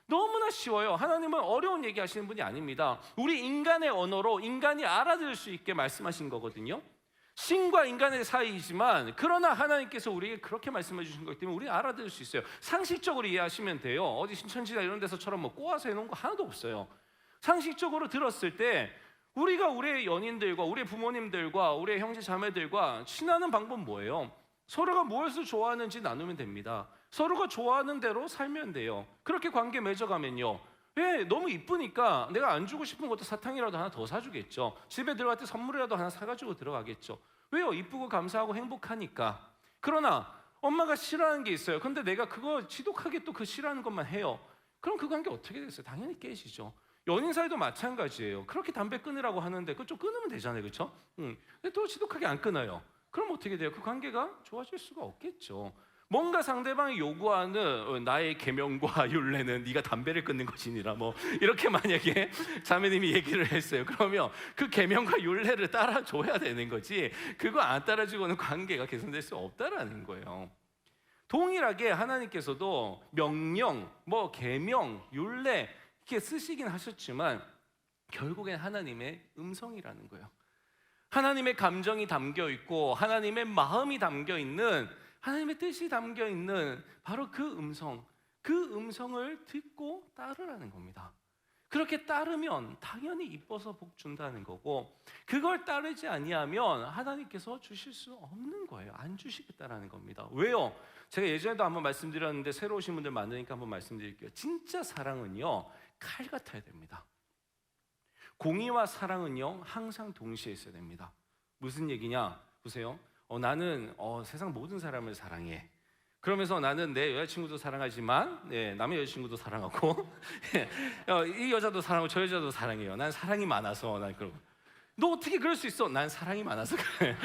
[SPEAKER 2] 너무나 쉬워요. 하나님은 어려운 얘기 하시는 분이 아닙니다. 우리 인간의 언어로 인간이 알아들을 수 있게 말씀하신 거거든요. 신과 인간의 사이이지만 그러나 하나님께서 우리에게 그렇게 말씀해 주신 거기 때문에 우리는 알아들을 수 있어요. 상식적으로 이해하시면 돼요. 어디 신천지나 이런 데서처럼 뭐 꼬아서 해놓은 거 하나도 없어요. 상식적으로 들었을 때 우리가 우리의 연인들과 우리의 부모님들과 우리의 형제 자매들과 친하는 방법 뭐예요? 서로가 무엇을 좋아하는지 나누면 됩니다. 서로가 좋아하는 대로 살면 돼요. 그렇게 관계 맺어가면요, 왜? 너무 이쁘니까 내가 안 주고 싶은 것도 사탕이라도 하나 더 사주겠죠. 집에 들어갈 때 선물이라도 하나 사가지고 들어가겠죠. 왜요? 이쁘고 감사하고 행복하니까. 그러나 엄마가 싫어하는 게 있어요. 근데 내가 그거 지독하게 또 그 싫어하는 것만 해요. 그럼 그 관계 어떻게 됐어요? 당연히 깨지죠. 연인 사이도 마찬가지예요. 그렇게 담배 끊으라고 하는데 그거 좀 끊으면 되잖아요, 그렇죠? 근데 또 지독하게 안 끊어요. 그럼 어떻게 돼요? 그 관계가 좋아질 수가 없겠죠. 뭔가 상대방이 요구하는 나의 계명과 율례는 네가 담배를 끊는 것이니라, 뭐 이렇게 만약에 자매님이 얘기를 했어요. 그러면 그 계명과 율례를 따라줘야 되는 거지, 그거 안 따라주고는 관계가 개선될 수 없다라는 거예요. 동일하게 하나님께서도 명령, 뭐 계명, 율례 이렇게 쓰시긴 하셨지만 결국엔 하나님의 음성이라는 거예요. 하나님의 감정이 담겨 있고 하나님의 마음이 담겨 있는, 하나님의 뜻이 담겨 있는 바로 그 음성을 듣고 따르라는 겁니다. 그렇게 따르면 당연히 이뻐서 복 준다는 거고, 그걸 따르지 아니하면 하나님께서 주실 수 없는 거예요. 안 주시겠다라는 겁니다. 왜요? 제가 예전에도 한번 말씀드렸는데 새로 오신 분들 많으니까 한번 말씀드릴게요. 진짜 사랑은요, 칼 같아야 됩니다. 공의와 사랑은요, 항상 동시에 있어야 됩니다. 무슨 얘기냐? 보세요. 나는 세상 모든 사람을 사랑해. 그러면서 나는 내 여자친구도 사랑하지만 남의 여자친구도 사랑하고 이 여자도 사랑하고 저 여자도 사랑해요. 난 사랑이 많아서. 난 그러고. 너 어떻게 그럴 수 있어? 난 사랑이 많아서 그래.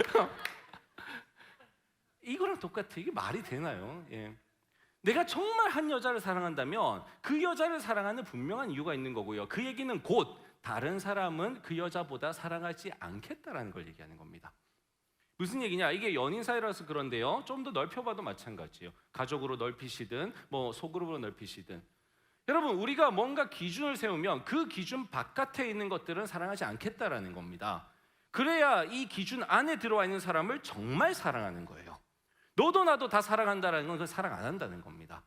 [SPEAKER 2] 이거랑 똑같아. 이게 말이 되나요? 예. 내가 정말 한 여자를 사랑한다면 그 여자를 사랑하는 분명한 이유가 있는 거고요. 그 얘기는 곧 다른 사람은 그 여자보다 사랑하지 않겠다라는 걸 얘기하는 겁니다. 무슨 얘기냐? 이게 연인 사이라서 그런데요, 좀 더 넓혀봐도 마찬가지예요. 가족으로 넓히시든 뭐 소그룹으로 넓히시든, 여러분, 우리가 뭔가 기준을 세우면 그 기준 바깥에 있는 것들은 사랑하지 않겠다라는 겁니다. 그래야 이 기준 안에 들어와 있는 사람을 정말 사랑하는 거예요. 너도 나도 다 사랑한다는 건 그 사랑 안 한다는 겁니다.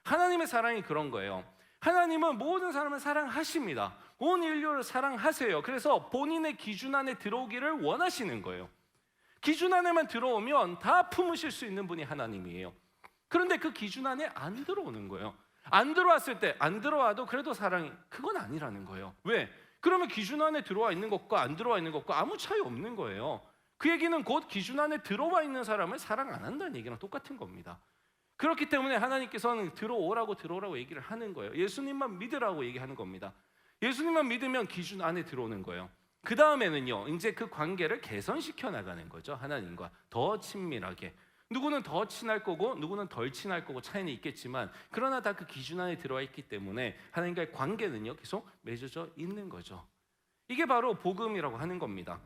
[SPEAKER 2] 하나님의 사랑이 그런 거예요. 하나님은 모든 사람을 사랑하십니다. 온 인류를 사랑하세요. 그래서 본인의 기준 안에 들어오기를 원하시는 거예요. 기준 안에만 들어오면 다 품으실 수 있는 분이 하나님이에요. 그런데 그 기준 안에 안 들어오는 거예요. 안 들어왔을 때, 안 들어와도 그래도 사랑이, 그건 아니라는 거예요. 왜? 그러면 기준 안에 들어와 있는 것과 안 들어와 있는 것과 아무 차이 없는 거예요. 그 얘기는 곧 기준 안에 들어와 있는 사람을 사랑 안 한다는 얘기랑 똑같은 겁니다. 그렇기 때문에 하나님께서는 들어오라고 얘기를 하는 거예요. 예수님만 믿으라고 얘기하는 겁니다. 예수님만 믿으면 기준 안에 들어오는 거예요. 그 다음에는요, 이제 그 관계를 개선시켜 나가는 거죠. 하나님과 더 친밀하게. 누구는 더 친할 거고 누구는 덜 친할 거고 차이는 있겠지만, 그러나 다 그 기준 안에 들어와 있기 때문에 하나님과의 관계는요, 계속 맺어져 있는 거죠. 이게 바로 복음이라고 하는 겁니다.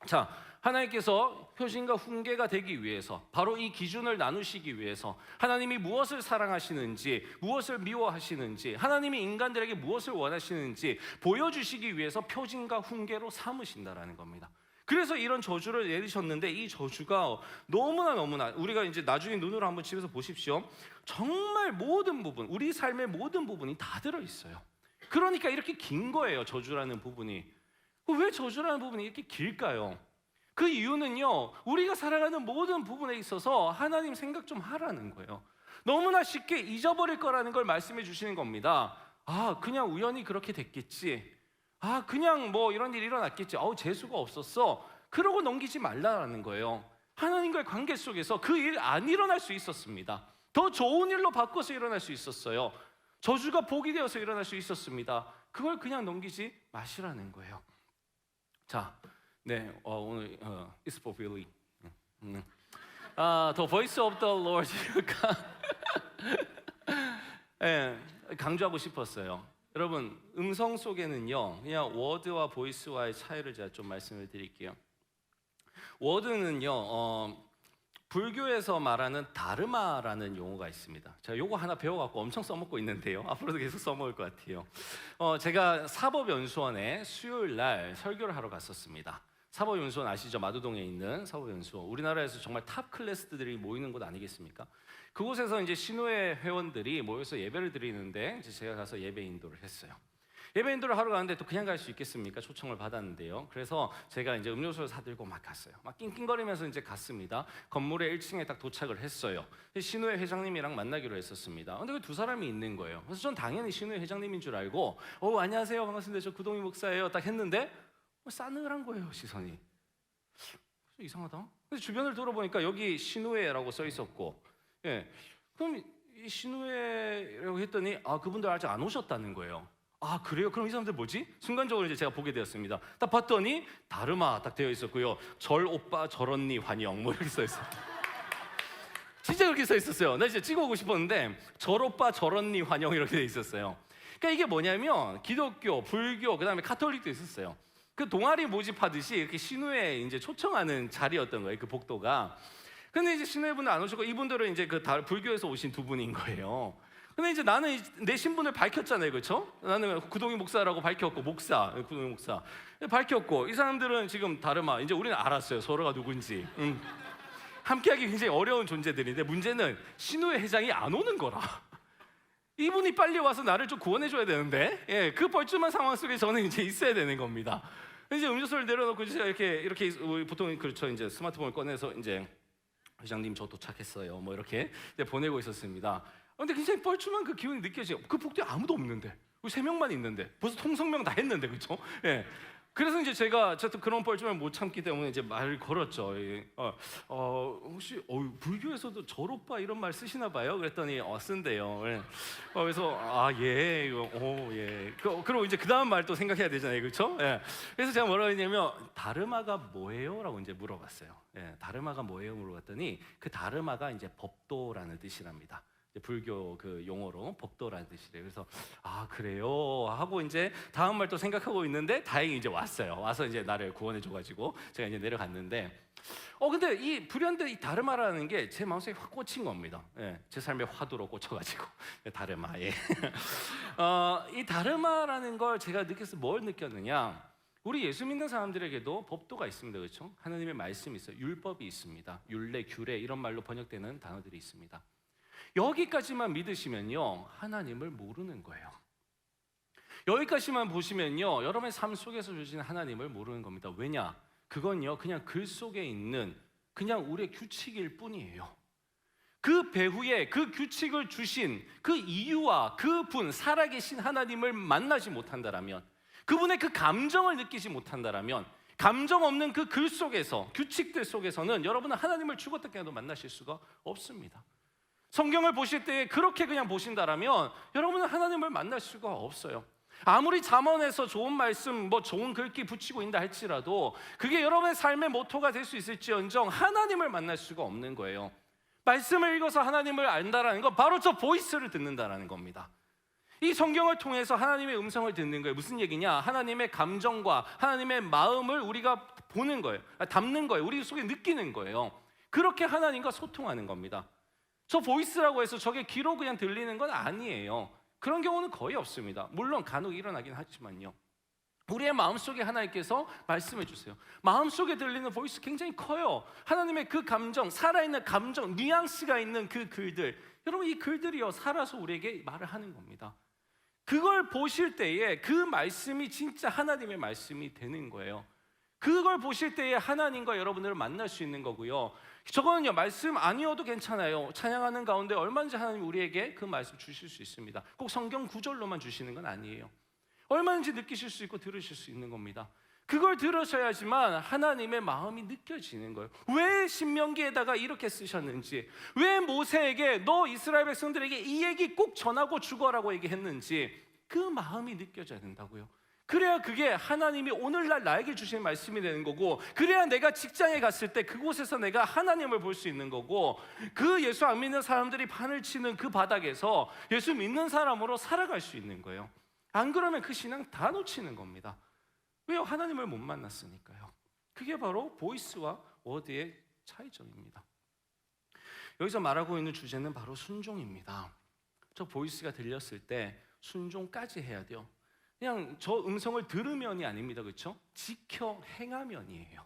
[SPEAKER 2] 자, 하나님께서 표신과 훈계가 되기 위해서, 바로 이 기준을 나누시기 위해서 하나님이 무엇을 사랑하시는지, 무엇을 미워하시는지, 하나님이 인간들에게 무엇을 원하시는지 보여주시기 위해서 표징과 훈계로 삼으신다라는 겁니다. 그래서 이런 저주를 내리셨는데, 이 저주가 너무나 우리가 이제 나중에 눈으로 한번 집에서 보십시오. 정말 모든 부분, 우리 삶의 모든 부분이 다 들어있어요. 그러니까 이렇게 긴 거예요, 저주라는 부분이. 왜 저주라는 부분이 이렇게 길까요? 그 이유는요, 우리가 살아가는 모든 부분에 있어서 하나님 생각 좀 하라는 거예요. 너무나 쉽게 잊어버릴 거라는 걸 말씀해 주시는 겁니다. 그냥 우연히 그렇게 됐겠지. 그냥 뭐 이런 일이 일어났겠지. 재수가 없었어. 그러고 넘기지 말라는 거예요. 하나님과의 관계 속에서 그 일 안 일어날 수 있었습니다. 더 좋은 일로 바꿔서 일어날 수 있었어요. 저주가 복이 되어서 일어날 수 있었습니다. 그걸 그냥 넘기지 마시라는 거예요. 자, 오늘 It's for Billy. The voice of the Lord 예, 강조하고 싶었어요. 여러분, 음성 속에는요, 그냥 워드와 보이스와의 차이를 제가 좀 말씀을 드릴게요. 워드는요, 불교에서 말하는 다르마라는 용어가 있습니다. 제가 요거 하나 배워갖고 엄청 써먹고 있는데요. 앞으로도 계속 써먹을 것 같아요. 제가 사법연수원에 수요일 날 설교를 하러 갔었습니다. 사법연수원 아시죠? 마두동에 있는 사법연수원. 우리나라에서 정말 탑 클래스들이 모이는 곳 아니겠습니까? 그곳에서 이제 신우회 회원들이 모여서 예배를 드리는데 이제 제가 가서 예배 인도를 했어요. 예배 인도를 하러 가는데 또 그냥 갈 수 있겠습니까? 초청을 받았는데요. 그래서 제가 이제 음료수를 사들고 막 갔어요. 막 낑낑거리면서 이제 갔습니다. 건물의 1층에 딱 도착을 했어요. 신우회 회장님이랑 만나기로 했었습니다. 근데 그 두 사람이 있는 거예요. 그래서 전 당연히 신우회 회장님인 줄 알고 안녕하세요, 반갑습니다. 저 구동희 목사예요. 딱 했는데 싸늘한 거예요, 시선이. 이상하다. 근데 주변을 돌아보니까 여기 신우회라고 써 있었고, 예, 그럼 이 신우회라고 했더니 그분들 아직 안 오셨다는 거예요. 그래요? 그럼 이 사람들 뭐지? 순간적으로 이제 제가 보게 되었습니다. 딱 봤더니 다르마 딱 되어 있었고요. 절 오빠 절 언니 환영 뭐 이렇게 써 있어요. 진짜 그렇게 써 있었어요. 나 진짜 찍어오고 싶었는데 절 오빠 절 언니 환영 이렇게 돼 있었어요. 그러니까 이게 뭐냐면 기독교, 불교, 그다음에 카톨릭도 있었어요. 그 동아리 모집하듯이 이렇게 신우회 이제 초청하는 자리였던 거예요. 그 복도가. 근데 이제 신우회분들 안 오셨고 이분들은 이제 그 불교에서 오신 두 분인 거예요. 근데 이제 나는 내 신분을 밝혔잖아요, 그렇죠? 나는 구동희 목사라고 밝혔고 구동희 목사 밝혔고 이 사람들은 지금 다르마 이제 우리는 알았어요, 서로가 누군지. 함께하기 굉장히 어려운 존재들인데 문제는 신우회 회장이 안 오는 거라. 이분이 빨리 와서 나를 좀 구원해줘야 되는데, 예, 그 뻘쭘한 상황 속에 저는 이제 있어야 되는 겁니다. 이제 음료수를 내려놓고 이제 이렇게 보통 그렇죠, 이제 스마트폰을 꺼내서 이제 회장님 저 도착했어요, 뭐 이렇게 보내고 있었습니다. 근데 굉장히 뻘쭘한 그 기운이 느껴져요. 그 복도에 아무도 없는데, 우리 3명만 있는데, 벌써 통성명 다 했는데, 그렇죠? 예. 그래서 이제 제가 그런 뻘쭘함을 못 참기 때문에 이제 말을 걸었죠. 혹시 불교에서도 절 오빠 이런 말 쓰시나 봐요? 그랬더니 쓴대요. 예. 그래서 예, 예. 그리고 이제 그 다음 말 또 생각해야 되잖아요, 그렇죠? 예. 그래서 제가 뭐라고 했냐면 다르마가 뭐예요?라고 이제 물어봤어요. 예. 다르마가 뭐예요? 물어봤더니 그 다르마가 이제 법도라는 뜻이랍니다. 불교 그 용어로 법도라는 뜻이래요. 그래서 그래요 하고 이제 다음 말 또 생각하고 있는데 다행히 이제 왔어요. 와서 이제 나를 구원해줘가지고 제가 이제 내려갔는데 근데 이 불현듯 이 다르마라는 게 제 마음속에 확 꽂힌 겁니다. 예, 제 삶의 화두로 꽂혀가지고 다르마. 예. 이 다르마라는 걸 제가 뭘 느꼈느냐? 우리 예수 믿는 사람들에게도 법도가 있습니다, 그렇죠? 하나님의 말씀이 있어요. 율법이 있습니다. 율례, 규례 이런 말로 번역되는 단어들이 있습니다. 여기까지만 믿으시면요, 하나님을 모르는 거예요. 여기까지만 보시면요, 여러분의 삶 속에서 주신 하나님을 모르는 겁니다. 왜냐? 그건요, 그냥 글 속에 있는 그냥 우리의 규칙일 뿐이에요. 그 배후에 그 규칙을 주신 그 이유와 그분 살아계신 하나님을 만나지 못한다라면, 그분의 그 감정을 느끼지 못한다라면, 감정 없는 그 글 속에서, 규칙들 속에서는 여러분은 하나님을 죽었다 깨어나도 만나실 수가 없습니다. 성경을 보실 때 그렇게 그냥 보신다라면 여러분은 하나님을 만날 수가 없어요. 아무리 잠언에서 좋은 말씀, 좋은 글귀 붙이고 있다 할지라도 그게 여러분의 삶의 모토가 될 수 있을지언정 하나님을 만날 수가 없는 거예요. 말씀을 읽어서 하나님을 안다라는 건 바로 저 보이스를 듣는다라는 겁니다. 이 성경을 통해서 하나님의 음성을 듣는 거예요. 무슨 얘기냐? 하나님의 감정과 하나님의 마음을 우리가 보는 거예요. 담는 거예요. 우리 속에 느끼는 거예요. 그렇게 하나님과 소통하는 겁니다. 저 보이스라고 해서 저게 귀로 그냥 들리는 건 아니에요. 그런 경우는 거의 없습니다. 물론 간혹 일어나긴 하지만요. 우리의 마음속에 하나님께서 말씀해 주세요. 마음속에 들리는 보이스 굉장히 커요. 하나님의 그 감정, 살아있는 감정, 뉘앙스가 있는 그 글들, 여러분 이 글들이요 살아서 우리에게 말을 하는 겁니다. 그걸 보실 때에 그 말씀이 진짜 하나님의 말씀이 되는 거예요. 그걸 보실 때에 하나님과 여러분들을 만날 수 있는 거고요. 저거는요 말씀 아니어도 괜찮아요. 찬양하는 가운데 얼마든지 하나님 우리에게 그 말씀 주실 수 있습니다. 꼭 성경 구절로만 주시는 건 아니에요. 얼마든지 느끼실 수 있고 들으실 수 있는 겁니다. 그걸 들으셔야지만 하나님의 마음이 느껴지는 거예요. 왜 신명기에다가 이렇게 쓰셨는지, 왜 모세에게 너 이스라엘 백성들에게 이 얘기 꼭 전하고 죽어라고 얘기했는지 그 마음이 느껴져야 된다고요. 그래야 그게 하나님이 오늘날 나에게 주신 말씀이 되는 거고, 그래야 내가 직장에 갔을 때 그곳에서 내가 하나님을 볼 수 있는 거고, 그 예수 안 믿는 사람들이 판을 치는 그 바닥에서 예수 믿는 사람으로 살아갈 수 있는 거예요. 안 그러면 그 신앙 다 놓치는 겁니다. 왜요? 하나님을 못 만났으니까요. 그게 바로 보이스와 워드의 차이점입니다. 여기서 말하고 있는 주제는 바로 순종입니다. 저 보이스가 들렸을 때 순종까지 해야 돼요. 그냥 저 음성을 들으면이 아닙니다. 그렇죠? 지켜 행하면이에요.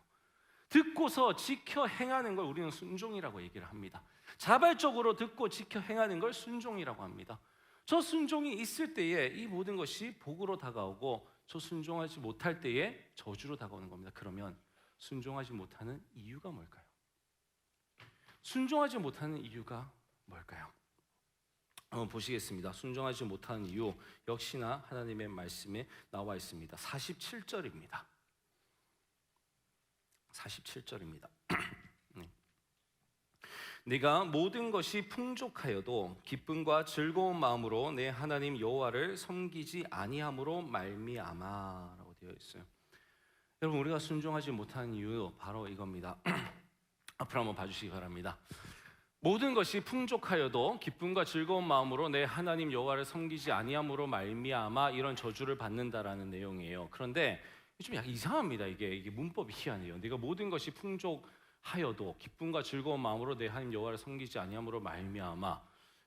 [SPEAKER 2] 듣고서 지켜 행하는 걸 우리는 순종이라고 얘기를 합니다. 자발적으로 듣고 지켜 행하는 걸 순종이라고 합니다. 저 순종이 있을 때에 이 모든 것이 복으로 다가오고, 저 순종하지 못할 때에 저주로 다가오는 겁니다. 그러면 순종하지 못하는 이유가 뭘까요? 순종하지 못하는 이유가 뭘까요? 한번 보시겠습니다. 순종하지 못하는 이유, 역시나 하나님의 말씀에 나와 있습니다. 47절입니다. 47절입니다. 네가 모든 것이 풍족하여도 기쁨과 즐거운 마음으로 내 하나님 여호와를 섬기지 아니함으로 말미암아라고 되어 있어요. 여러분, 우리가 순종하지 못하는 이유 바로 이겁니다. 앞으로 한번 봐주시기 바랍니다. 모든 것이 풍족하여도 기쁨과 즐거운 마음으로 내 하나님 여호와를 섬기지 아니함으로 말미암아, 이런 저주를 받는다라는 내용이에요. 그런데 좀 약간 이상합니다. 이게 문법이 희한해요. 네가 모든 것이 풍족하여도 기쁨과 즐거운 마음으로 내 하나님 여호와를 섬기지 아니함으로 말미암아,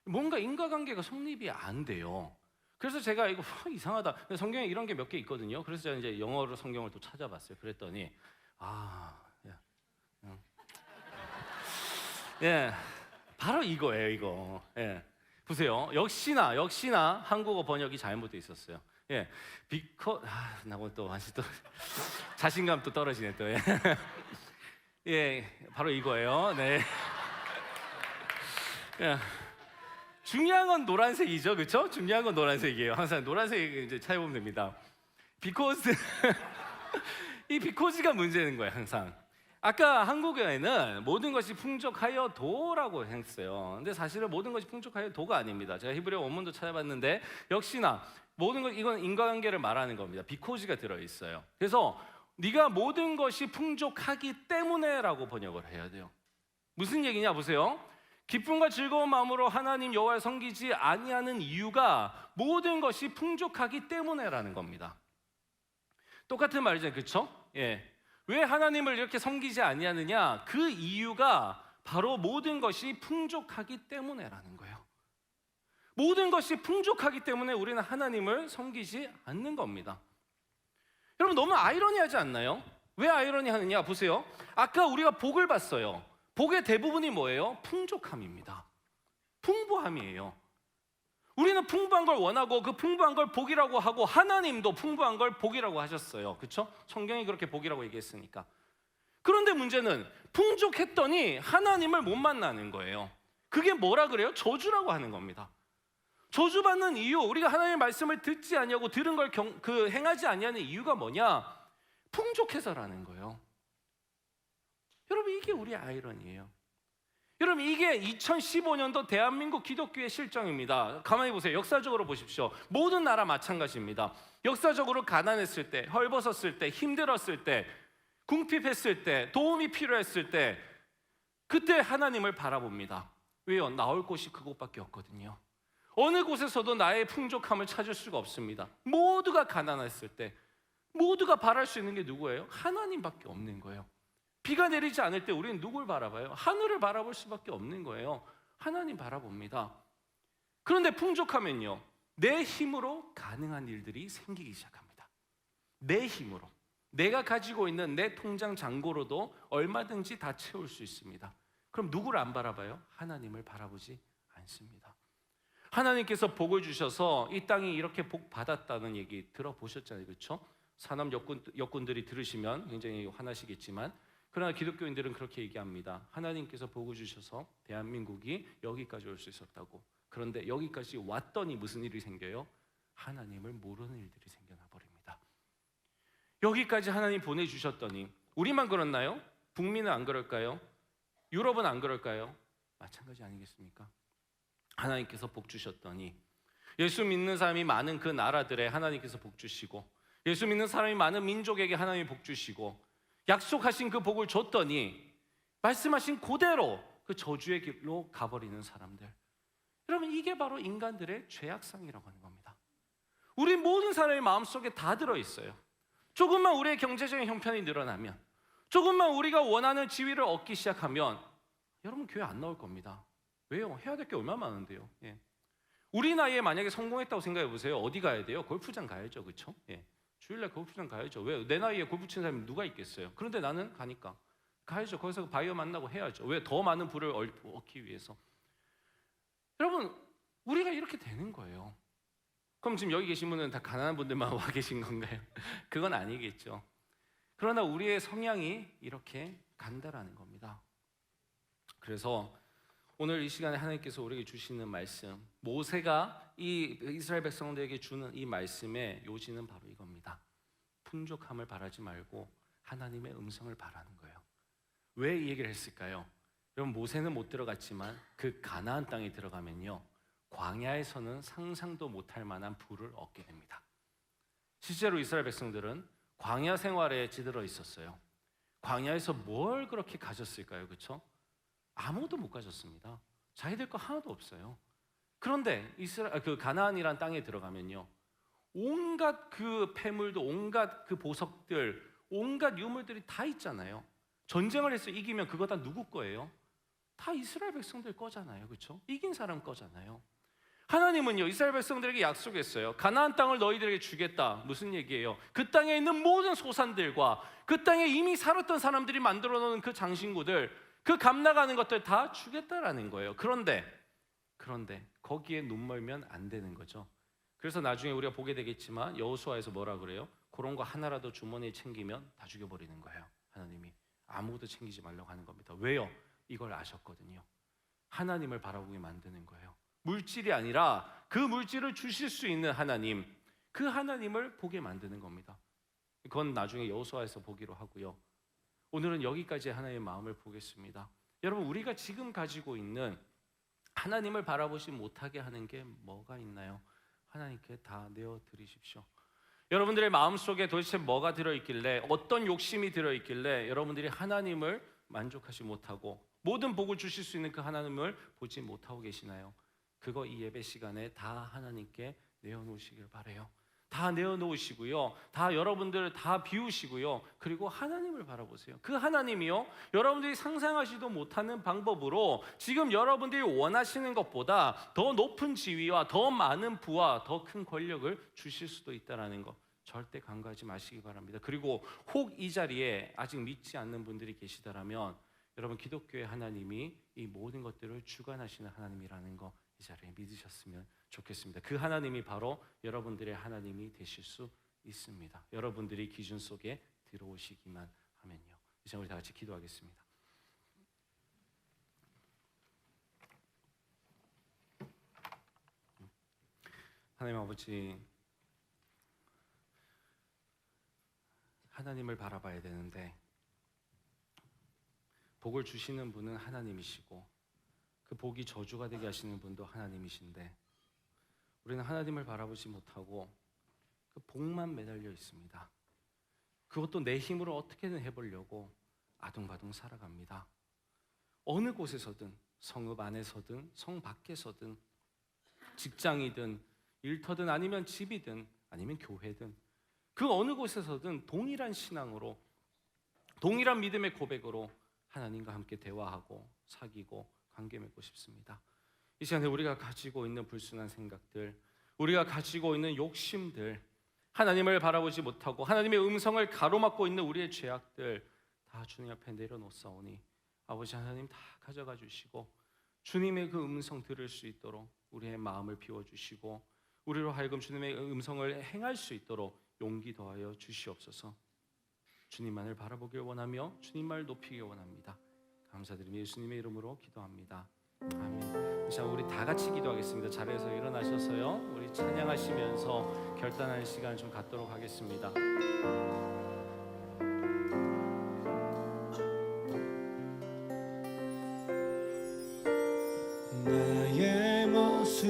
[SPEAKER 2] 뭔가 인과관계가 성립이 안 돼요. 그래서 제가 이거 이상하다. 성경에 이런 게 몇 개 있거든요. 그래서 제가 이제 영어로 성경을 또 찾아봤어요. 그랬더니 예, 바로 이거예요. 이거. 예, 보세요. 역시나 한국어 번역이 잘못돼 있었어요. 예, 나고 또 다시 또 자신감 또 떨어지네 또. 예. 예, 바로 이거예요. 네. 예. 중요한 건 노란색이죠, 그렇죠? 중요한 건 노란색이에요. 항상 노란색 이제 찾아보면 됩니다. because 이 because가 문제는 거예요, 항상. 아까 한국어에는 모든 것이 풍족하여도라고 했어요. 근데 사실은 모든 것이 풍족하여도가 아닙니다. 제가 히브리어 원문도 찾아봤는데 역시나 모든 것, 이건 인과관계를 말하는 겁니다. because가 들어 있어요. 그래서 네가 모든 것이 풍족하기 때문에라고 번역을 해야 돼요. 무슨 얘기냐 보세요. 기쁨과 즐거운 마음으로 하나님 여호와를 섬기지 아니하는 이유가 모든 것이 풍족하기 때문에라는 겁니다. 똑같은 말이잖아요, 그렇죠? 예. 왜 하나님을 이렇게 섬기지 아니하느냐? 그 이유가 바로 모든 것이 풍족하기 때문에라는 거예요. 모든 것이 풍족하기 때문에 우리는 하나님을 섬기지 않는 겁니다. 여러분, 너무 아이러니하지 않나요? 왜 아이러니하느냐? 보세요. 아까 우리가 복을 봤어요. 복의 대부분이 뭐예요? 풍족함입니다. 풍부함이에요. 우리는 풍부한 걸 원하고 그 풍부한 걸 복이라고 하고, 하나님도 풍부한 걸 복이라고 하셨어요. 그렇죠? 성경이 그렇게 복이라고 얘기했으니까. 그런데 문제는 풍족했더니 하나님을 못 만나는 거예요. 그게 뭐라 그래요? 저주라고 하는 겁니다. 저주받는 이유, 우리가 하나님의 말씀을 듣지 아니하고 들은 걸 행하지 아니하는 이유가 뭐냐? 풍족해서라는 거예요. 여러분, 이게 우리의 아이러니예요. 여러분, 이게 2015년도 대한민국 기독교의 실정입니다. 가만히 보세요. 역사적으로 보십시오. 모든 나라 마찬가지입니다. 역사적으로 가난했을 때, 헐벗었을 때, 힘들었을 때, 궁핍했을 때, 도움이 필요했을 때, 그때 하나님을 바라봅니다. 왜요? 나올 곳이 그곳밖에 없거든요. 어느 곳에서도 나의 풍족함을 찾을 수가 없습니다. 모두가 가난했을 때, 모두가 바랄 수 있는 게 누구예요? 하나님밖에 없는 거예요. 비가 내리지 않을 때 우리는 누굴 바라봐요? 하늘을 바라볼 수밖에 없는 거예요. 하나님 바라봅니다. 그런데 풍족하면요, 내 힘으로 가능한 일들이 생기기 시작합니다. 내 힘으로, 내가 가지고 있는 내 통장 잔고로도 얼마든지 다 채울 수 있습니다. 그럼 누구를 안 바라봐요? 하나님을 바라보지 않습니다. 하나님께서 복을 주셔서 이 땅이 이렇게 복 받았다는 얘기 들어보셨잖아요, 그렇죠? 산업 여군들이 들으시면 굉장히 화나시겠지만, 그러나 기독교인들은 그렇게 얘기합니다. 하나님께서 복을 주셔서 대한민국이 여기까지 올 수 있었다고. 그런데 여기까지 왔더니 무슨 일이 생겨요? 하나님을 모르는 일들이 생겨나 버립니다. 여기까지 하나님 보내주셨더니, 우리만 그렇나요? 북미는 안 그럴까요? 유럽은 안 그럴까요? 마찬가지 아니겠습니까? 하나님께서 복 주셨더니, 예수 믿는 사람이 많은 그 나라들에 하나님께서 복 주시고, 예수 믿는 사람이 많은 민족에게 하나님이 복 주시고 약속하신 그 복을 줬더니 말씀하신 그대로 그 저주의 길로 가버리는 사람들. 여러분, 이게 바로 인간들의 죄악상이라고 하는 겁니다. 우리 모든 사람의 마음속에 다 들어있어요. 조금만 우리의 경제적인 형편이 늘어나면, 조금만 우리가 원하는 지위를 얻기 시작하면 여러분 교회 안 나올 겁니다. 왜요? 해야 될 게 얼마나 많은데요. 예. 우리 나이에 만약에 성공했다고 생각해 보세요. 어디 가야 돼요? 골프장 가야죠, 그렇죠? 예. 주일날 골프장 가야죠. 왜? 내 나이에 골프 치는 사람이 누가 있겠어요? 그런데 나는 가니까 가야죠. 거기서 바이어 만나고 해야죠. 왜? 더 많은 부를 얻기 위해서. 여러분, 우리가 이렇게 되는 거예요. 그럼 지금 여기 계신 분은 다 가난한 분들만 와 계신 건가요? 그건 아니겠죠. 그러나 우리의 성향이 이렇게 간다라는 겁니다. 그래서 오늘 이 시간에 하나님께서 우리에게 주시는 말씀, 모세가 이 이스라엘 백성들에게 주는 이 말씀의 요지는 바로 이겁니다. 풍족함을 바라지 말고 하나님의 음성을 바라는 거예요. 왜 이 얘기를 했을까요? 여러분, 모세는 못 들어갔지만 그 가나안 땅에 들어가면요, 광야에서는 상상도 못할 만한 부를 얻게 됩니다. 실제로 이스라엘 백성들은 광야 생활에 찌들어 있었어요. 광야에서 뭘 그렇게 가졌을까요? 그렇죠? 아무것도 못 가졌습니다. 자기들 거 하나도 없어요. 그런데 그 가나안이란 땅에 들어가면요, 온갖 그 폐물도, 온갖 그 보석들, 온갖 유물들이 다 있잖아요. 전쟁을 해서 이기면 그거 다 누구 거예요? 다 이스라엘 백성들 거잖아요. 그렇죠? 이긴 사람 거잖아요. 하나님은요, 이스라엘 백성들에게 약속했어요. 가나안 땅을 너희들에게 주겠다. 무슨 얘기예요? 그 땅에 있는 모든 소산들과 그 땅에 이미 살았던 사람들이 만들어 놓은 그 장신구들, 그 값 나가는 것들 다 주겠다라는 거예요. 그런데 거기에 눈멀면 안 되는 거죠. 그래서 나중에 우리가 보게 되겠지만 여호수아에서 뭐라 그래요? 그런 거 하나라도 주머니에 챙기면 다 죽여버리는 거예요. 하나님이 아무것도 챙기지 말라고 하는 겁니다. 왜요? 이걸 아셨거든요. 하나님을 바라보게 만드는 거예요. 물질이 아니라 그 물질을 주실 수 있는 하나님, 그 하나님을 보게 만드는 겁니다. 그건 나중에 여호수아에서 보기로 하고요. 오늘은 여기까지 하나님의 마음을 보겠습니다. 여러분, 우리가 지금 가지고 있는 하나님을 바라보지 못하게 하는 게 뭐가 있나요? 하나님께 다 내어드리십시오. 여러분들의 마음속에 도대체 뭐가 들어있길래, 어떤 욕심이 들어있길래 여러분들이 하나님을 만족하지 못하고 모든 복을 주실 수 있는 그 하나님을 보지 못하고 계시나요? 그거 이 예배 시간에 다 하나님께 내어놓으시길 바라요. 다 내어놓으시고요, 다 여러분들 다 비우시고요, 그리고 하나님을 바라보세요. 그 하나님이요, 여러분들이 상상하지도 못하는 방법으로 지금 여러분들이 원하시는 것보다 더 높은 지위와 더 많은 부와 더 큰 권력을 주실 수도 있다는 것 절대 간과하지 마시기 바랍니다. 그리고 혹 이 자리에 아직 믿지 않는 분들이 계시다라면 여러분, 기독교의 하나님이 이 모든 것들을 주관하시는 하나님이라는 거 이 자리에 믿으셨으면 좋겠습니다. 그 하나님이 바로 여러분들의 하나님이 되실 수 있습니다. 여러분들이 기준 속에 들어오시기만 하면요. 이제 우리 다 같이 기도하겠습니다. 하나님 아버지, 하나님을 바라봐야 되는데 복을 주시는 분은 하나님이시고 그 복이 저주가 되게 하시는 분도 하나님이신데 우리는 하나님을 바라보지 못하고 그 복만 매달려 있습니다. 그것도 내 힘으로 어떻게든 해보려고 아둥바둥 살아갑니다. 어느 곳에서든, 성읍 안에서든 성 밖에서든, 직장이든 일터든 아니면 집이든 아니면 교회든, 그 어느 곳에서든 동일한 신앙으로, 동일한 믿음의 고백으로 하나님과 함께 대화하고 사귀고 관계 맺고 싶습니다. 이 시간에 우리가 가지고 있는 불순한 생각들, 우리가 가지고 있는 욕심들, 하나님을 바라보지 못하고 하나님의 음성을 가로막고 있는 우리의 죄악들 다 주님 앞에 내려놓사오니 아버지 하나님 다 가져가 주시고 주님의 그 음성 들을 수 있도록 우리의 마음을 비워주시고 우리로 하여금 주님의 음성을 행할 수 있도록 용기 더하여 주시옵소서. 주님만을 바라보길 원하며 주님만을 높이길 원합니다. 감사드리며 예수님의 이름으로 기도합니다. 아멘. 자, 우리 다 같이 기도하겠습니다. 자리에서 일어나셔서요, 우리 찬양하시면서 결단하는 시간을 좀 갖도록 하겠습니다.
[SPEAKER 3] 나의 모습,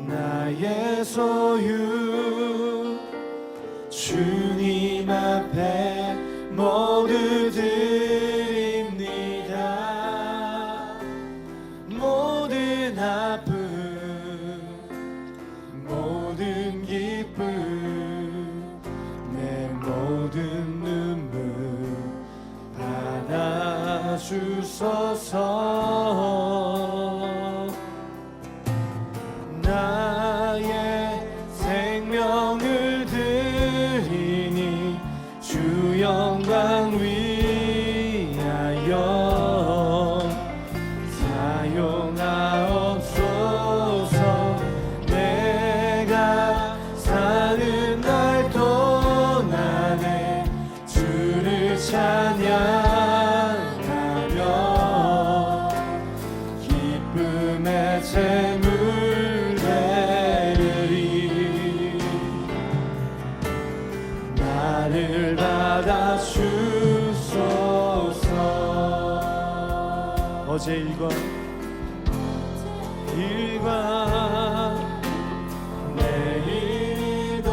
[SPEAKER 3] 나의 소유, 주님 앞에 모두 드립니다. 모든 아픔 모든 기쁨 내 모든 눈물 받아주소서. 나의 생명을 드리니 주 영광 위하여 사용하옵소서. 내가 사는 날 동안에 주를 찬양하며 기쁨의 재물 드리리. 나를 받아주소서. 어제 일과 내일도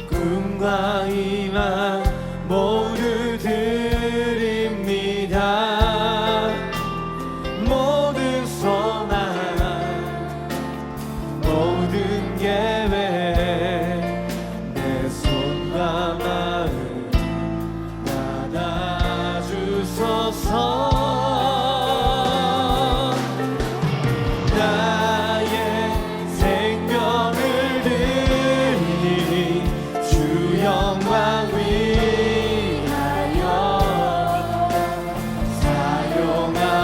[SPEAKER 3] 꿈과 희망 모두 드립니다. 모든 소망 모든 계획 내 손과 마음 받아주소서. 나의 생명을 드리니 주 영광 위하여 사용하옵소서.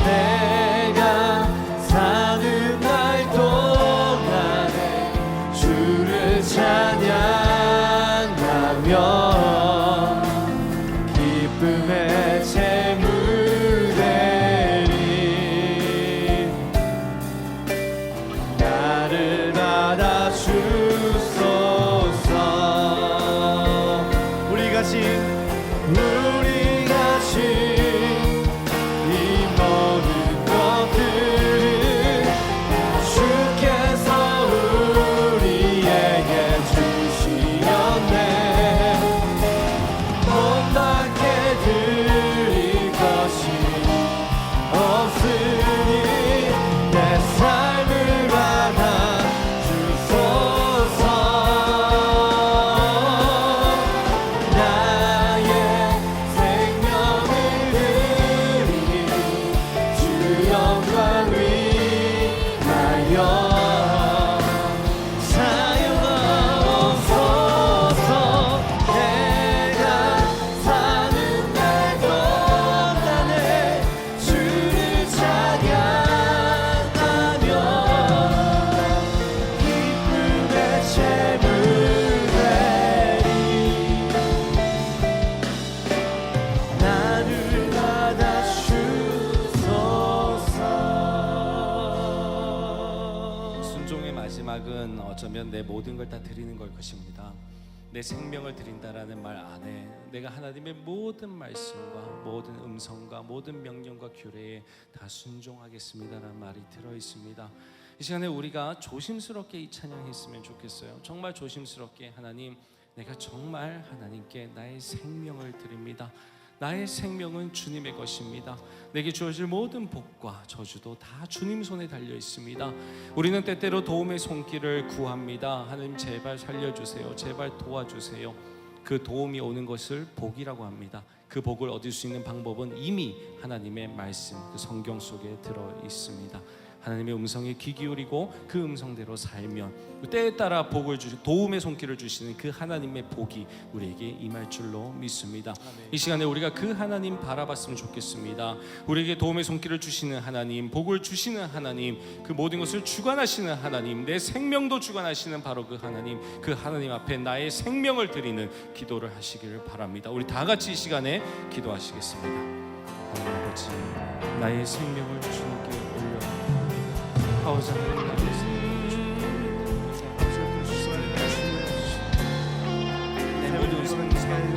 [SPEAKER 3] 내가 사는 날 동안에 주를 찬양하며 기쁨의 재물 되리. 나를 받아주소서. 우리 같이 이 모든 것들을 주께서 우리에게 주시었네. 못받게 드릴 것이 없으니 내 삶을 받아 주소서. 나의 생명을 드리니 주 영광 위하여 사용하옵소서. 내가 사는 날 동안에 주를 찬양하며 기쁨의 재물 되리. 나를 받아주소서.
[SPEAKER 2] 순종의 마지막은 어쩌면 내 모든 걸 다 드리는 걸 것입니다. 내 생명을 드린다라는 말 안에 내가 하나님의 모든 말씀과 모든 음성과 모든 명령과 규례에 다 순종하겠습니다라는 말이 들어 있습니다. 이 시간에 우리가 조심스럽게 이 찬양했으면 좋겠어요. 정말 조심스럽게 하나님, 내가 정말 하나님께 나의 생명을 드립니다. 나의 생명은 주님의 것입니다. 내게 주어질 모든 복과 저주도 다 주님 손에 달려 있습니다. 우리는 때때로 도움의 손길을 구합니다. 하나님 제발 살려주세요. 제발 도와주세요. 그 도움이 오는 것을 복이라고 합니다. 그 복을 얻을 수 있는 방법은 이미 하나님의 말씀, 그 성경 속에 들어 있습니다. 하나님의 음성에 귀 기울이고 그 음성대로 살면 때에 따라 복을 도움의 손길을 주시는 그 하나님의 복이 우리에게 임할 줄로 믿습니다. 이 시간에 우리가 그 하나님 바라봤으면 좋겠습니다. 우리에게 도움의 손길을 주시는 하나님, 복을 주시는 하나님, 그 모든 것을 주관하시는 하나님, 내 생명도 주관하시는 바로 그 하나님 앞에 나의 생명을 드리는 기도를 하시기를 바랍니다. 우리 다 같이 이 시간에 기도하시겠습니다. 하나님 아버지, 나의 생명을 주님께 올려드립니다. 아버지 하나님, 나의 생명을 주님께 내 모든 생명을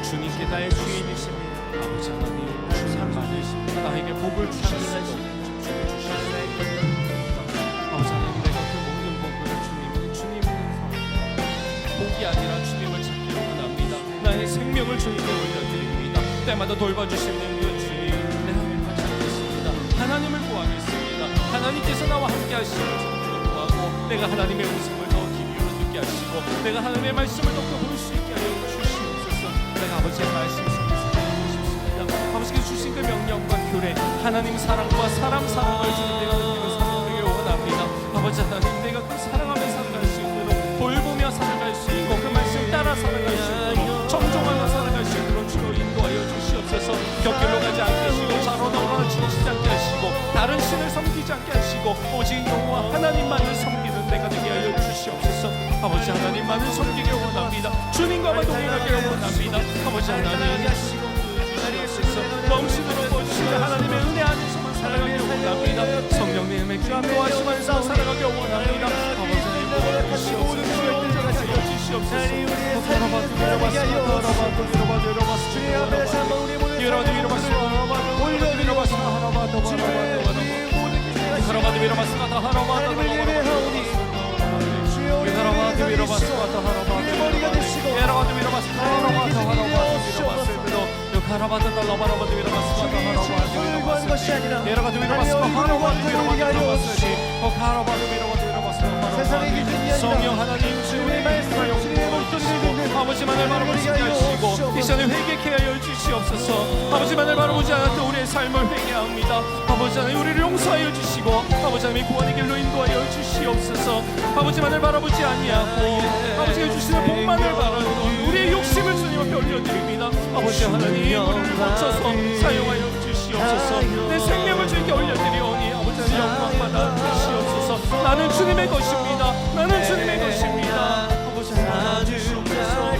[SPEAKER 2] 주님께 나의 주인이십니다. 아버지 하나님, 주님 나에게 복을 주시옵소서. 아버지 하나님, 내가 그 모든 복을 주님
[SPEAKER 3] 주님께 올려드립니다. 때마다 돌봐주시는 그 주님, 내 하나님을 찾겠습니다. 하나님을 구하겠습니다. 하나님께서 나와 함께 하시는 주님을 구하고, 내가 하나님의 음성을 더 기울여 듣게 하시고, 내가 하나님의 말씀을 더욱더 볼 수 있게 하여 주시옵소서. 내가 아버지의 말씀 속에 살고 싶습니다. 아버지께서 주신 그 명령과 규례, 하나님 사랑과 사람 사랑을 주는 내가 느끼는 사랑을 원합니다. 아버지 하나님, 내가 그 사랑하며 살아갈 수 있도록, 돌보며 살아갈 수 있고, 그 말씀 따라 살아갈 수 있도록, 정종하며 살아갈 수 있도록 주로 인도하여 주시옵소서. 곁길로 가지 않게 하시고, 자로 넘어지시지 않게 하시고, 다른 신을 섬기지 않게 하시고, 오직 여호와 하나님만을 섬기는 내가 되게 하여 주시옵소서. 아버지 하나님만을 섬기기 원합니다. 주님과만 동행하기 원합니다. 아버지 하나님, 넘치도록 보시는 하나님의 은혜 안에서만 살아가기 원합니다. 성령님의 인도하심에서 살아가기 원합니다. 아버지 하나님, 주시옵소서. 성령 하나님, 주의 말씀을 용서하시고, 아버지만을 바라보시게 하시고, 이 시간에 회개케 하여 주시옵소서. 아버지만을 바라보지 않았던 우리의 삶을 회개합니다. 아버지 하나님, 우리를 용서하여 주시고, 아버지 하나님, 구원의 길로 인도하여 주시옵소서. 아버지만을 바라보지 아니하고, 아버지가 주시는 복만을 바라는 우리의 욕심을 주님 앞에 올려드립니다. 아버지 하나님, 우리를 고쳐서 사용하여 주시옵소서. 내 생명을 주님께 올려드리오니 아버지 하나님, 영광 받아 주시옵소서. 나는 주님의 것입니다. 나는 주님의 것입니다. 아버지 하나님, 주옵소서.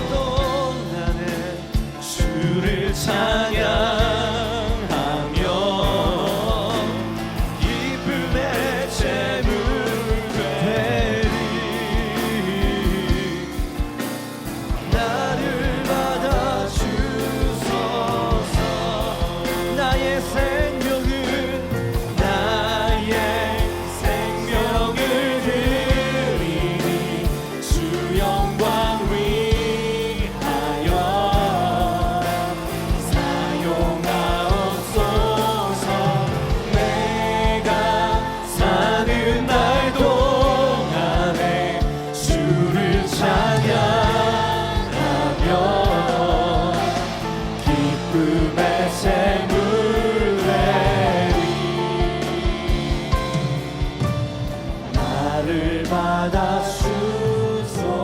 [SPEAKER 3] 주를 찬양하며 기쁨의 제물 되리. 나를 받아 주소서. 나의 생명을, 나의 생명을 드리니 주 영광 위하여 사용하옵소서. 내가 사는 날 동안에 주를 찬양하며 기쁨의 제물 나를 받아 주소서.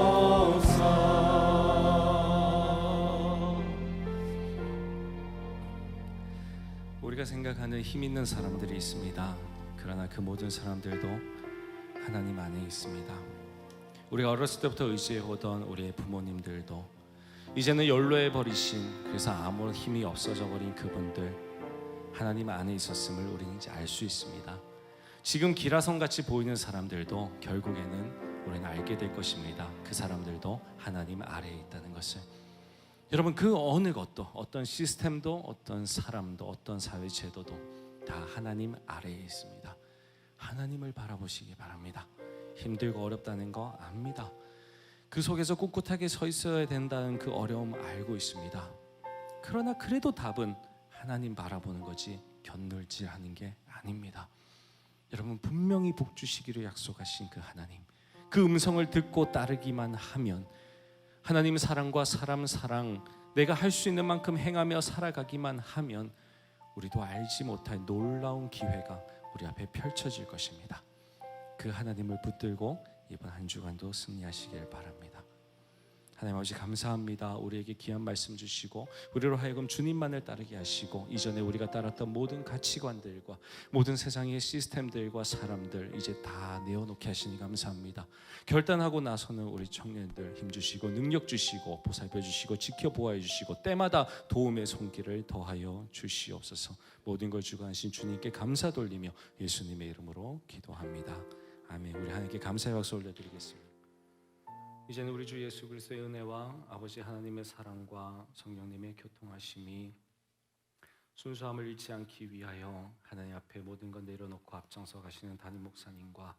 [SPEAKER 3] 우리가 생각하는 힘 있는 사람들이 있습니다. 그러나 그 모든 사람들도 하나님 안에 있습니다. 우리가 어렸을 때부터 의지해오던 우리의 부모님들도 이제는 연로해 버리신, 그래서 아무 힘이 없어져 버린 그분들, 하나님 안에 있었음을 우리는 이제 알 수 있습니다. 지금 기라성같이 보이는 사람들도 결국에는 우리는 알게 될 것입니다. 그 사람들도 하나님 아래에 있다는 것을. 여러분, 그 어느 것도, 어떤 시스템도, 어떤 사람도, 어떤 사회 제도도 다 하나님 아래에 있습니다. 하나님을 바라보시기 바랍니다. 힘들고 어렵다는 거 압니다. 그 속에서 꿋꿋하게 서 있어야 된다는 그 어려움 알고 있습니다. 그러나 그래도 답은 하나님 바라보는 거지 견놀질하는 게 아닙니다. 여러분, 분명히 복 주시기로 약속하신 그 하나님, 그 음성을 듣고 따르기만 하면, 하나님 사랑과 사람 사랑 내가 할 수 있는 만큼 행하며 살아가기만 하면 우리도 알지 못할 놀라운 기회가 우리 앞에 펼쳐질 것입니다. 그 하나님을 붙들고 이번 한 주간도 승리하시길 바랍니다. 하나님 아버지, 감사합니다. 우리에게 귀한 말씀 주시고 우리로 하여금 주님만을 따르게 하시고, 이전에 우리가 따랐던 모든 가치관들과 모든 세상의 시스템들과 사람들 이제 다 내어놓게 하시니 감사합니다. 결단하고 나서는 우리 청년들 힘주시고 능력 주시고 보살펴 주시고 지켜보아 주시고 때마다 도움의 손길을 더하여 주시옵소서. 모든 걸 주관하신 주님께 감사 돌리며 예수님의 이름으로 기도합니다. 아멘. 우리 하나님께 감사의 박수 올려드리겠습니다. 이제는 우리 주 예수 그리스도의 은혜와 아버지 하나님의 사랑과 성령님의 교통하심이 순수함을 잃지 않기 위하여 하나님 앞에 모든 것 내려놓고 앞장서 가시는 담임 목사님과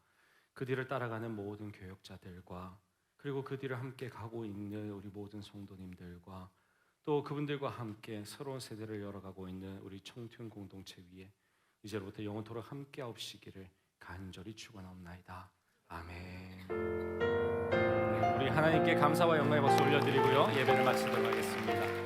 [SPEAKER 3] 그 뒤를 따라가는 모든 교역자들과 그리고 그 뒤를 함께 가고 있는 우리 모든 성도님들과 또 그분들과 함께 새로운 세대를 열어가고 있는 우리 청춘 공동체 위에 이제로부터 영원토록 함께하옵시기를 간절히 축원하옵나이다. 아멘. 네, 우리 하나님께 감사와 영광의 박수 올려드리고요, 예배를 마치도록 하겠습니다.